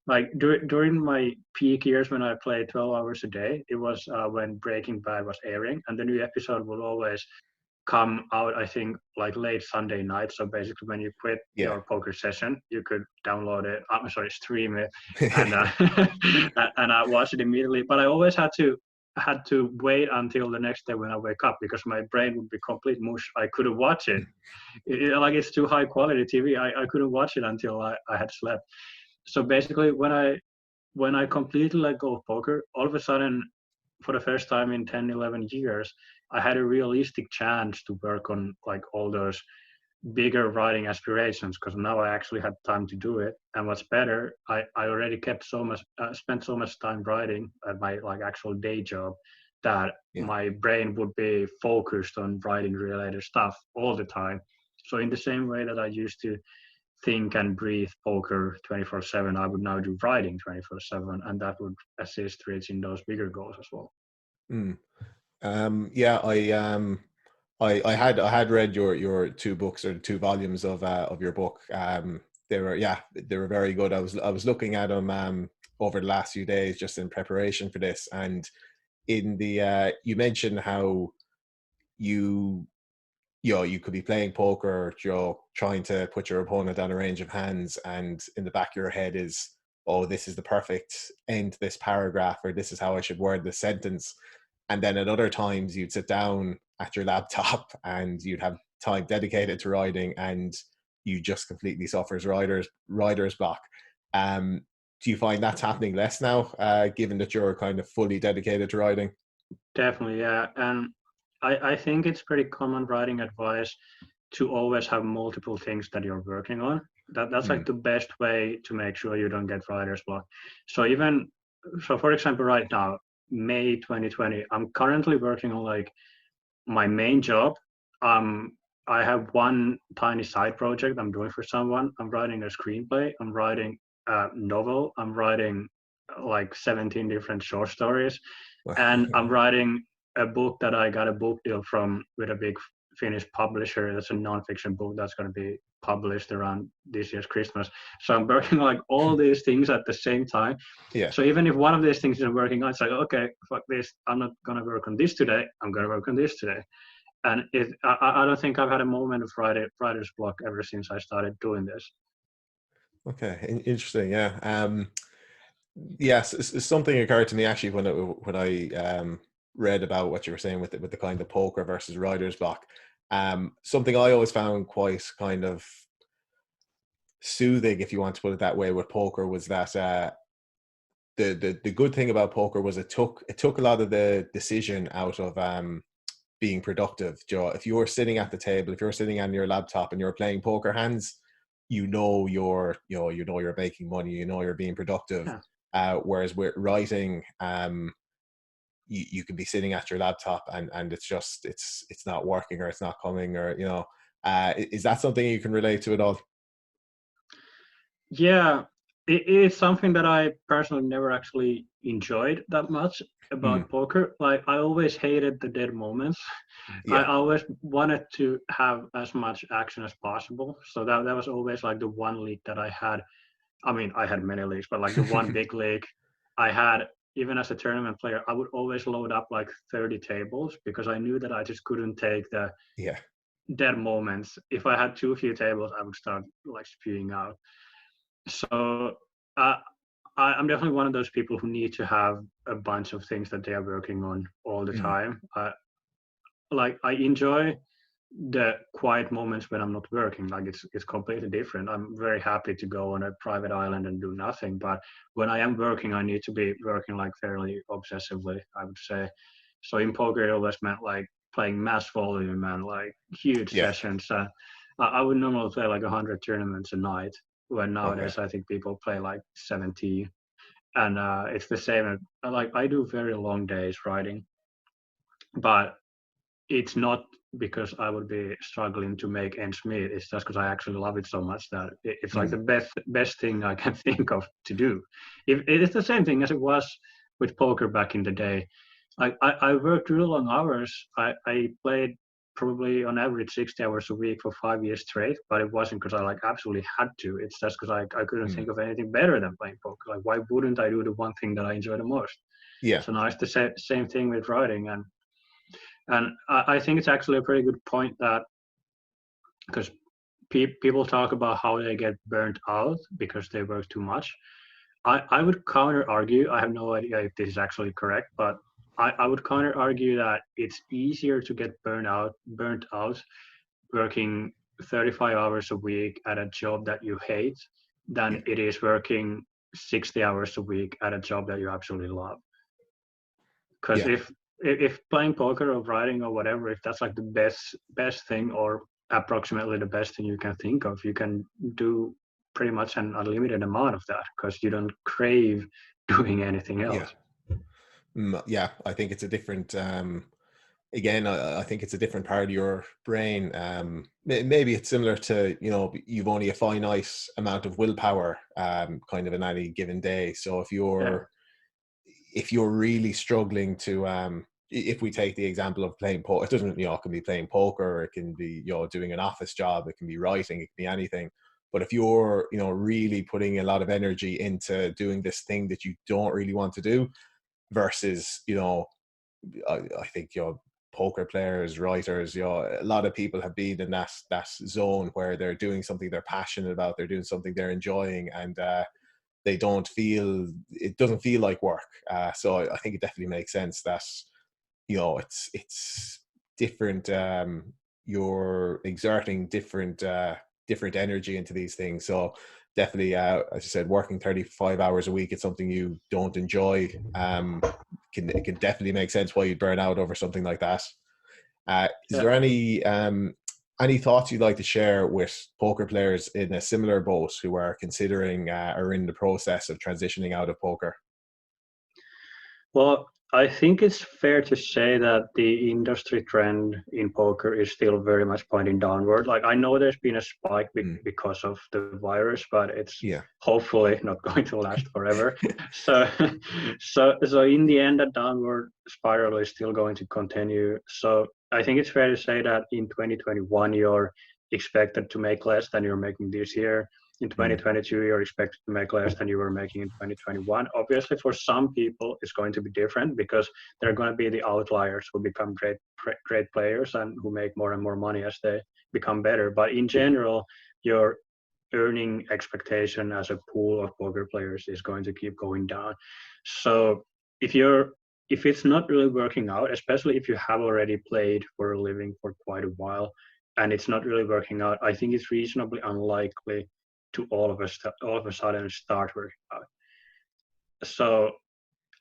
Like during my peak years when I played 12 hours a day, it was when Breaking Bad was airing, and the new episode would always come out, I think, like late Sunday night. So basically when you quit your poker session, you could download it, stream it, and and I watched it immediately. But I always had to had to wait until the next day when I wake up because my brain would be complete mush. I couldn't watch it. Like it's too high quality TV. I couldn't watch it until I had slept. So basically, when I completely let go of poker, all of a sudden, for the first time in 10, 11 years, I had a realistic chance to work on like all those bigger writing aspirations because now I actually had time to do it. And what's better, I already kept so much, spent so much time writing at my like actual day job that Yeah. my brain would be focused on writing related stuff all the time. So in the same way that I used to think and breathe poker 24/7, I would now do writing 24/7, and that would assist reaching those bigger goals as well. Mm. Yeah, I had read your two books or two volumes of your book. They were very good. I was looking at them over the last few days just in preparation for this, and in the you mentioned how you you could be playing poker, trying to put your opponent on a range of hands, and in the back of your head is, oh, this is the perfect end to this paragraph, or this is how I should word this sentence. And then at other times you'd sit down at your laptop and you'd have time dedicated to writing, and you just completely suffers writer's block. Do you find that's happening less now, given that you're kind of fully dedicated to writing? Definitely, yeah. And I think it's pretty common writing advice to always have multiple things that you're working on. That's like Mm. the best way to make sure you don't get writer's block. So even so, for example, right now, May 2020, I'm currently working on like my main job. I have one tiny side project I'm doing for someone. I'm writing a screenplay. I'm writing a novel. I'm writing like 17 different short stories, and I'm writing a book that I got a book deal from with a big Finnish publisher. That's a nonfiction book that's going to be published around this year's Christmas. So I'm working like all these things at the same time. Yeah. So even if one of these things isn't working out, it's like, okay, fuck this. I'm not going to work on this today. I'm going to work on this today. And I don't think I've had a moment of writer's block ever since I started doing this. Okay, interesting. Yeah. Yes, something occurred to me actually when I read about what you were saying with the kind of poker versus writer's block. Something I always found quite kind of soothing, if you want to put it that way, with poker was that the good thing about poker was it took a lot of the decision out of being productive. Joe, if you're sitting at the table, if you're sitting on your laptop and you're playing poker hands, you're making money, you're being productive. Yeah. Whereas with writing, you can be sitting at your laptop and it's not working, or it's not coming, or is that something you can relate to at all? Yeah, it's something that I personally never actually enjoyed that much Mm, about poker. Like I always hated the dead moments. I yeah. always wanted to have as much action as possible. So that was always like the one league that I had. I mean, I had many leagues, but like the one big league I had, even as a tournament player, I would always load up like 30 tables because I knew that I just couldn't take the Yeah. dead moments. If I had too few tables, I would start like spewing out. So uh, I'm definitely one of those people who need to have a bunch of things that they are working on all the Mm, time. Like I enjoy the quiet moments when I'm not working. Like it's completely different. I'm very happy to go on a private island and do nothing. But when I am working, I need to be working like fairly obsessively, I would say. So in poker, it always meant like playing mass volume and like huge yeah. sessions. I would normally play like 100 tournaments a night, when Okay. nowadays I think people play like 70. And it's the same. Like I do very long days writing, but it's not because I would be struggling to make ends meet. It's just because I actually love it so much that it's like Mm, the best thing I can think of to do. If it's the same thing as it was with poker back in the day. Like I worked really long hours. I played probably on average 60 hours a week for 5 years straight, but it wasn't because I like absolutely had to. It's just because I couldn't mm, think of anything better than playing poker. Like why wouldn't I do the one thing that I enjoy the most? yeah. So now it's the same thing with writing. And I think it's actually a pretty good point that because people talk about how they get burnt out because they work too much. I would counter argue. I have no idea if this is actually correct, but I would counter argue that it's easier to get burnt out working 35 hours a week at a job that you hate Yeah, than it is working 60 hours a week at a job that you absolutely love. Because yeah, if playing poker or writing or whatever, if that's like the best thing or approximately the best thing you can think of, you can do pretty much an unlimited amount of that because you don't crave doing anything yeah. else. Yeah, I think it's a different again, I think it's a different part of your brain. Maybe it's similar to, you know, you've only a finite amount of willpower kind of in any given day. So Yeah, if you're really struggling to if we take the example of playing poker, it doesn't, you know, it can be playing poker, or it can be, you know, doing an office job, it can be writing, it can be anything. But if you're, you know, really putting a lot of energy into doing this thing that you don't really want to do versus, you know, I think, you know, poker players, writers, you know, a lot of people have been in that zone where they're doing something they're passionate about, they're doing something they're enjoying, and they don't feel, it doesn't feel like work. So I think it definitely makes sense that, you know, it's different. You're exerting different energy into these things. So definitely, as I said, working 35 hours a week, it's something you don't enjoy. It can definitely make sense why you'd burn out over something like that. Is yeah. there any thoughts you'd like to share with poker players in a similar boat who are considering or in the process of transitioning out of poker? Well, I think it's fair to say that the industry trend in poker is still very much pointing downward. Like I know there's been a spike Mm, because of the virus, but it's yeah, hopefully not going to last forever. So, so in the end, that downward spiral is still going to continue. So I think it's fair to say that in 2021, you're expected to make less than you're making this year. In mm, 2022, you're expected to make less than you were making in 2021. Obviously, for some people, it's going to be different because there are going to be the outliers who become great players and who make more and more money as they become better. But in general, your earning expectation as a pool of poker players is going to keep going down. So if you're if it's not really working out, especially if you have already played for a living for quite a while and it's not really working out, I think it's reasonably unlikely to all of a sudden start working out. So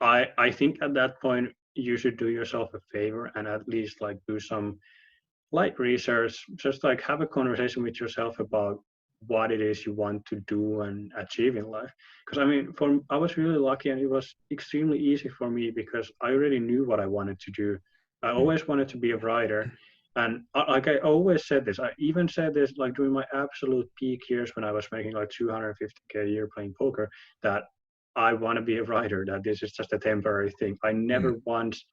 I think at that point you should do yourself a favor and at least like do some light research, just like have a conversation with yourself about what it is you want to do and achieve in life. Because I mean, I was really lucky and it was extremely easy for me because I already knew what I wanted to do. I mm, always wanted to be a writer. And like I always said this, I even said this like during my absolute peak years when I was making like 250K a year playing poker, that I want to be a writer, that this is just a temporary thing. I mm, never once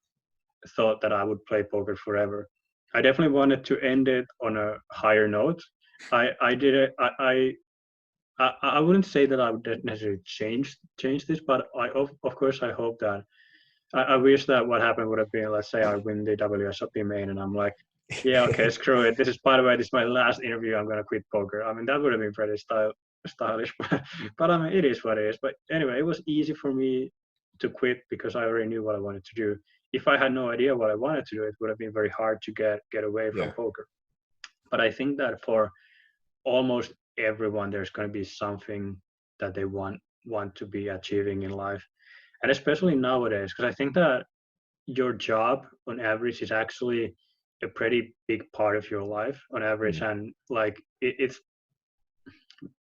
thought that I would play poker forever. I definitely wanted to end it on a higher note. I did it. I wouldn't say that I would necessarily change this, but of course I hope that I wish that what happened would have been, let's say I win the WSOP main and I'm like, yeah, okay, screw it. This is, by the way, this is my last interview. I'm gonna quit poker. I mean, that would have been pretty stylish, but I mean, it is what it is. But anyway, it was easy for me to quit because I already knew what I wanted to do. If I had no idea what I wanted to do, it would have been very hard to get away from yeah, poker. But I think that for almost everyone, there's going to be something that they want to be achieving in life, and especially nowadays, because I think that your job on average is actually a pretty big part of your life on average, mm, and like it's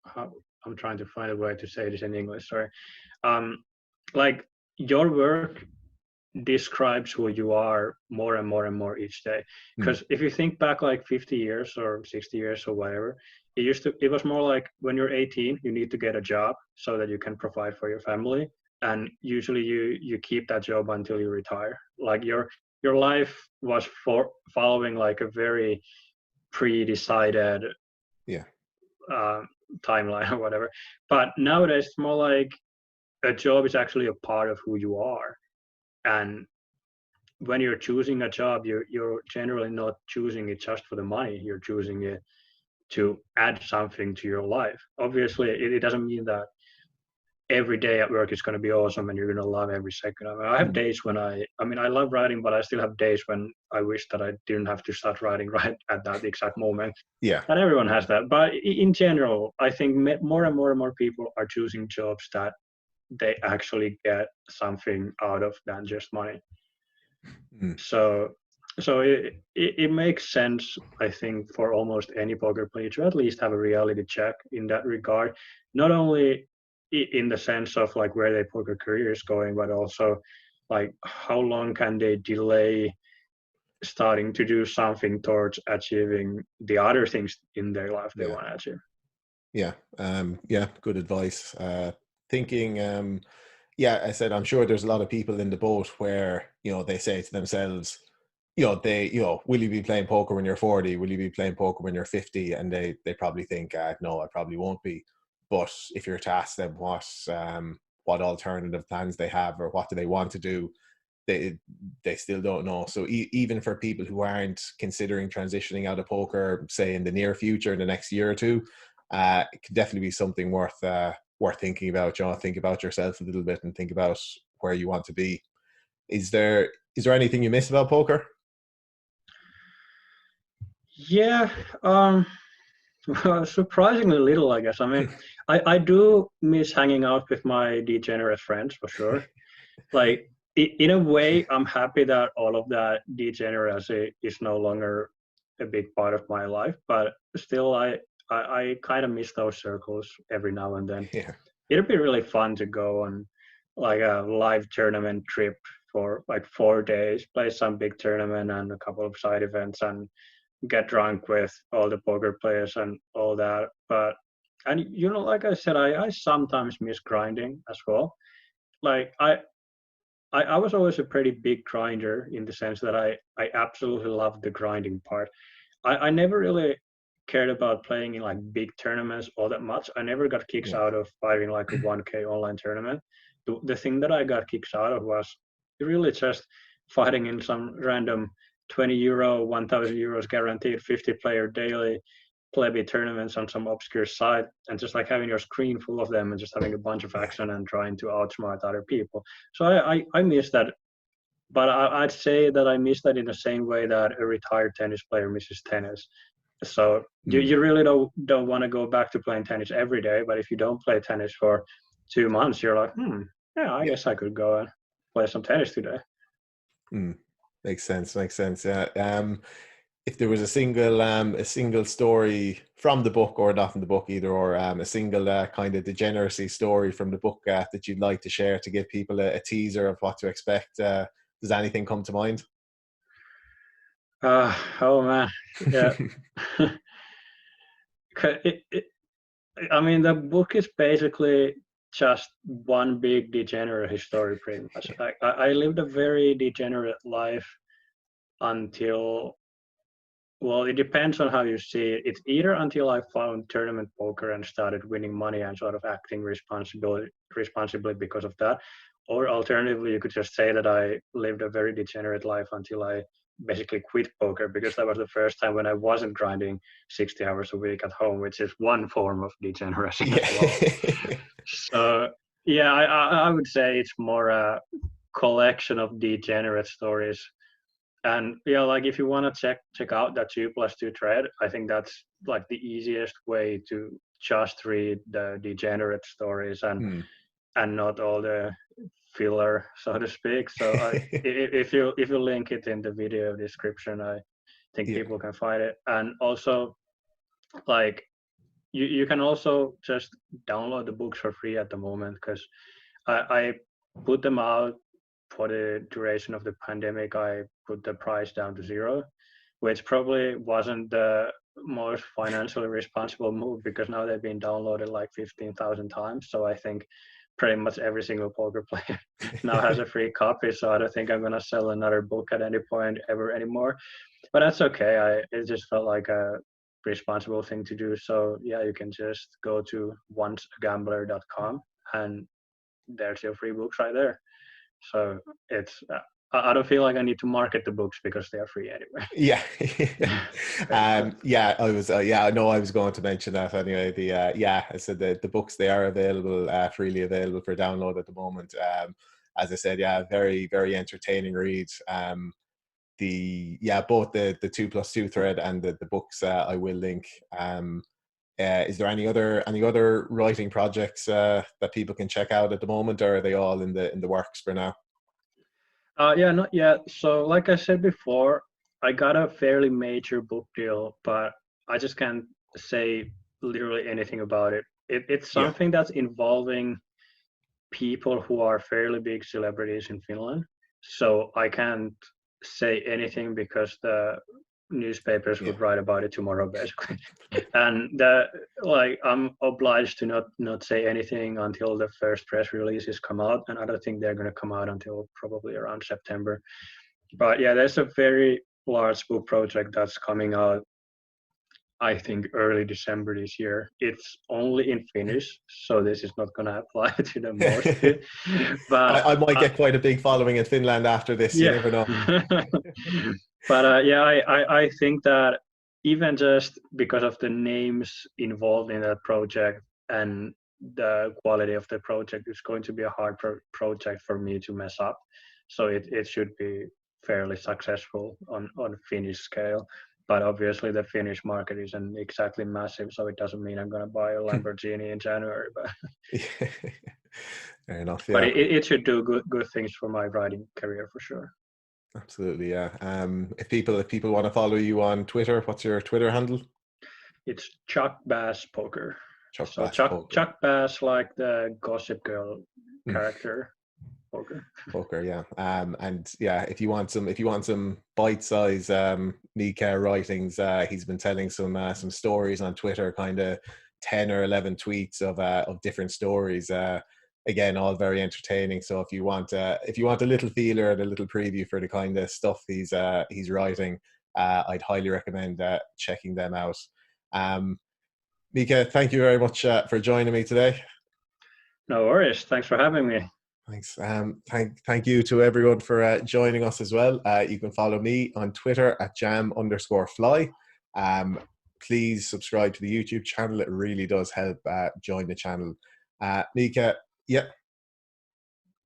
how, I'm trying to find a way to say this in English, sorry. um like your work describes who you are more and more and more each day, mm, because if you think back like 50 years or 60 years or whatever, it was more like when you're 18 you need to get a job so that you can provide for your family, and usually you keep that job until you retire. Like your life was following like a very pre-decided yeah, uh, timeline or whatever. But nowadays it's more like a job is actually a part of who you are, and when you're choosing a job, you're generally not choosing it just for the money. You're choosing it to add something to your life. Obviously, it doesn't mean that every day at work is going to be awesome and you're going to love every second of it. I have days when I mean, I love writing, but I still have days when I wish that I didn't have to start writing right at that exact moment. Yeah. And everyone has that. But in general, I think more and more people are choosing jobs that they actually get something out of than just money. So it makes sense, I think, for almost any poker player to at least have a reality check in that regard. Not only in the sense of like where their poker career is going, but also like how long can they delay starting to do something towards achieving the other things in their life they want to achieve. Yeah. Good advice. Thinking, I said, I'm sure there's a lot of people in the boat where, they say to themselves, will you be playing poker when you're 40? Will you be playing poker when you're 50? And they probably think, no, I probably won't be. But if you're to ask them what alternative plans they have or what do they want to do, they still don't know. So even for people who aren't considering transitioning out of poker, say in the near future, in the next year or two, it could definitely be something worth thinking about. Think about yourself a little bit and think about where you want to be. Is there anything you miss about poker? Yeah, surprisingly little, I guess. I mean, I do miss hanging out with my degenerate friends for sure. Like, in a way, I'm happy that all of that degeneracy is no longer a big part of my life, but still, I kind of miss those circles every now and then. Yeah. It'd be really fun to go on like a live tournament trip for like 4 days, play some big tournament and a couple of side events, and get drunk with all the poker players and all that. But and like I said, I sometimes miss grinding as well. Like I was always a pretty big grinder in the sense that I absolutely loved the grinding part. I never really cared about playing in like big tournaments all that much. I never got kicks out of fighting like a 1K online tournament. The thing that I got kicks out of was really just fighting in some random 20 euro, 1,000 euros guaranteed 50 player daily plebby tournaments on some obscure site, and just like having your screen full of them and just having a bunch of action and trying to outsmart other people. So I miss that, but I'd say that I miss that in the same way that a retired tennis player misses tennis. So you really don't want to go back to playing tennis every day, but if you don't play tennis for 2 months, you're like, I guess I could go and play some tennis today. Makes sense. Yeah. If there was a single story from the book, or not from the book either, or a single kind of degeneracy story from the book that you'd like to share to give people a teaser of what to expect, does anything come to mind? Oh man, yeah. I mean, the book is basically just one big degenerate story, pretty much. I lived a very degenerate life until, well, it depends on how you see it. It's either until I found tournament poker and started winning money and sort of acting responsibly because of that, or alternatively, you could just say that I lived a very degenerate life until I basically quit poker, because that was the first time when I wasn't grinding 60 hours a week at home, which is one form of degeneracy as well. So yeah, I would say it's more a collection of degenerate stories. And yeah, like if you want to check out that 2+2 thread, I think that's like the easiest way to just read the degenerate stories and not all the filler, so to speak. So if you link it in the video description, I think people can find it. And also, like you can also just download the books for free at the moment, because I put them out for the duration of the pandemic. I put the price down to zero, which probably wasn't the most financially responsible move, because now they've been downloaded like 15,000 times. So I think pretty much every single poker player now has a free copy. So I don't think I'm gonna sell another book at any point ever anymore. But that's okay. It just felt like a responsible thing to do. So yeah, you can just go to onceagambler.com and there's your free books right there. So it's I don't feel like I need to market the books because they are free anyway. Yeah. Yeah, I was I know I was going to mention that anyway. The I said the books, they are available, freely available for download at the moment. As I said, yeah, very, very entertaining read. Both the 2+2 thread and the books, I will link. Is there any other writing projects that people can check out at the moment, or are they all in the works for now? Yeah, not yet. So, like I said before, I got a fairly major book deal, but I just can't say literally anything about it. It's Yeah. something that's involving people who are fairly big celebrities in Finland. So I can't say anything because the newspapers Yeah. would write about it tomorrow, basically. And I'm obliged to not say anything until the first press releases come out, and I don't think they're going to come out until probably around September. But yeah, there's a very large book project that's coming out, I think, early December this year. It's only in Finnish, so this is not going to apply to the most of it. But I might get quite a big following in Finland after this. You yeah, never know. but yeah, I think that even just because of the names involved in that project and the quality of the project, it's going to be a hard project for me to mess up. So it should be fairly successful on Finnish scale. But obviously the Finnish market isn't exactly massive, so it doesn't mean I'm going to buy a Lamborghini in January. But Fair enough. but Yeah, it should do good things for my writing career for sure. absolutely. Yeah. If people want to follow you on Twitter, what's your Twitter handle? It's Chuck Bass Poker. Chuck So Bass Poker. Chuck Bass, like the Gossip Girl Mm. character. Poker. Poker, yeah. And yeah, if you want some bite-size Miikka writings, he's been telling some stories on Twitter, kind of 10 or 11 tweets of different stories. Again, all very entertaining. So if you want a little feeler and a little preview for the kind of stuff he's writing, I'd highly recommend checking them out. Miikka, thank you very much for joining me today. No worries. Thanks for having me. Thanks. Thank you to everyone for joining us as well. You can follow me on Twitter at jam_fly. Please subscribe to the YouTube channel. It really does help. Join the channel. Miikka, yeah.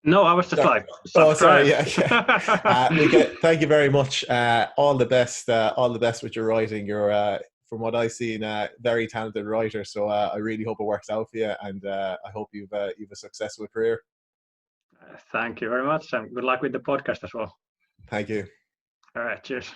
No, I was just like, Oh, subscribe. sorry. Yeah. Miikka, thank you very much. All the best. All the best with your writing. You're, from what I've seen, a very talented writer. So I really hope it works out for you, and I hope you've a successful career. Thank you very much, and good luck with the podcast as well. Thank you. All right, cheers.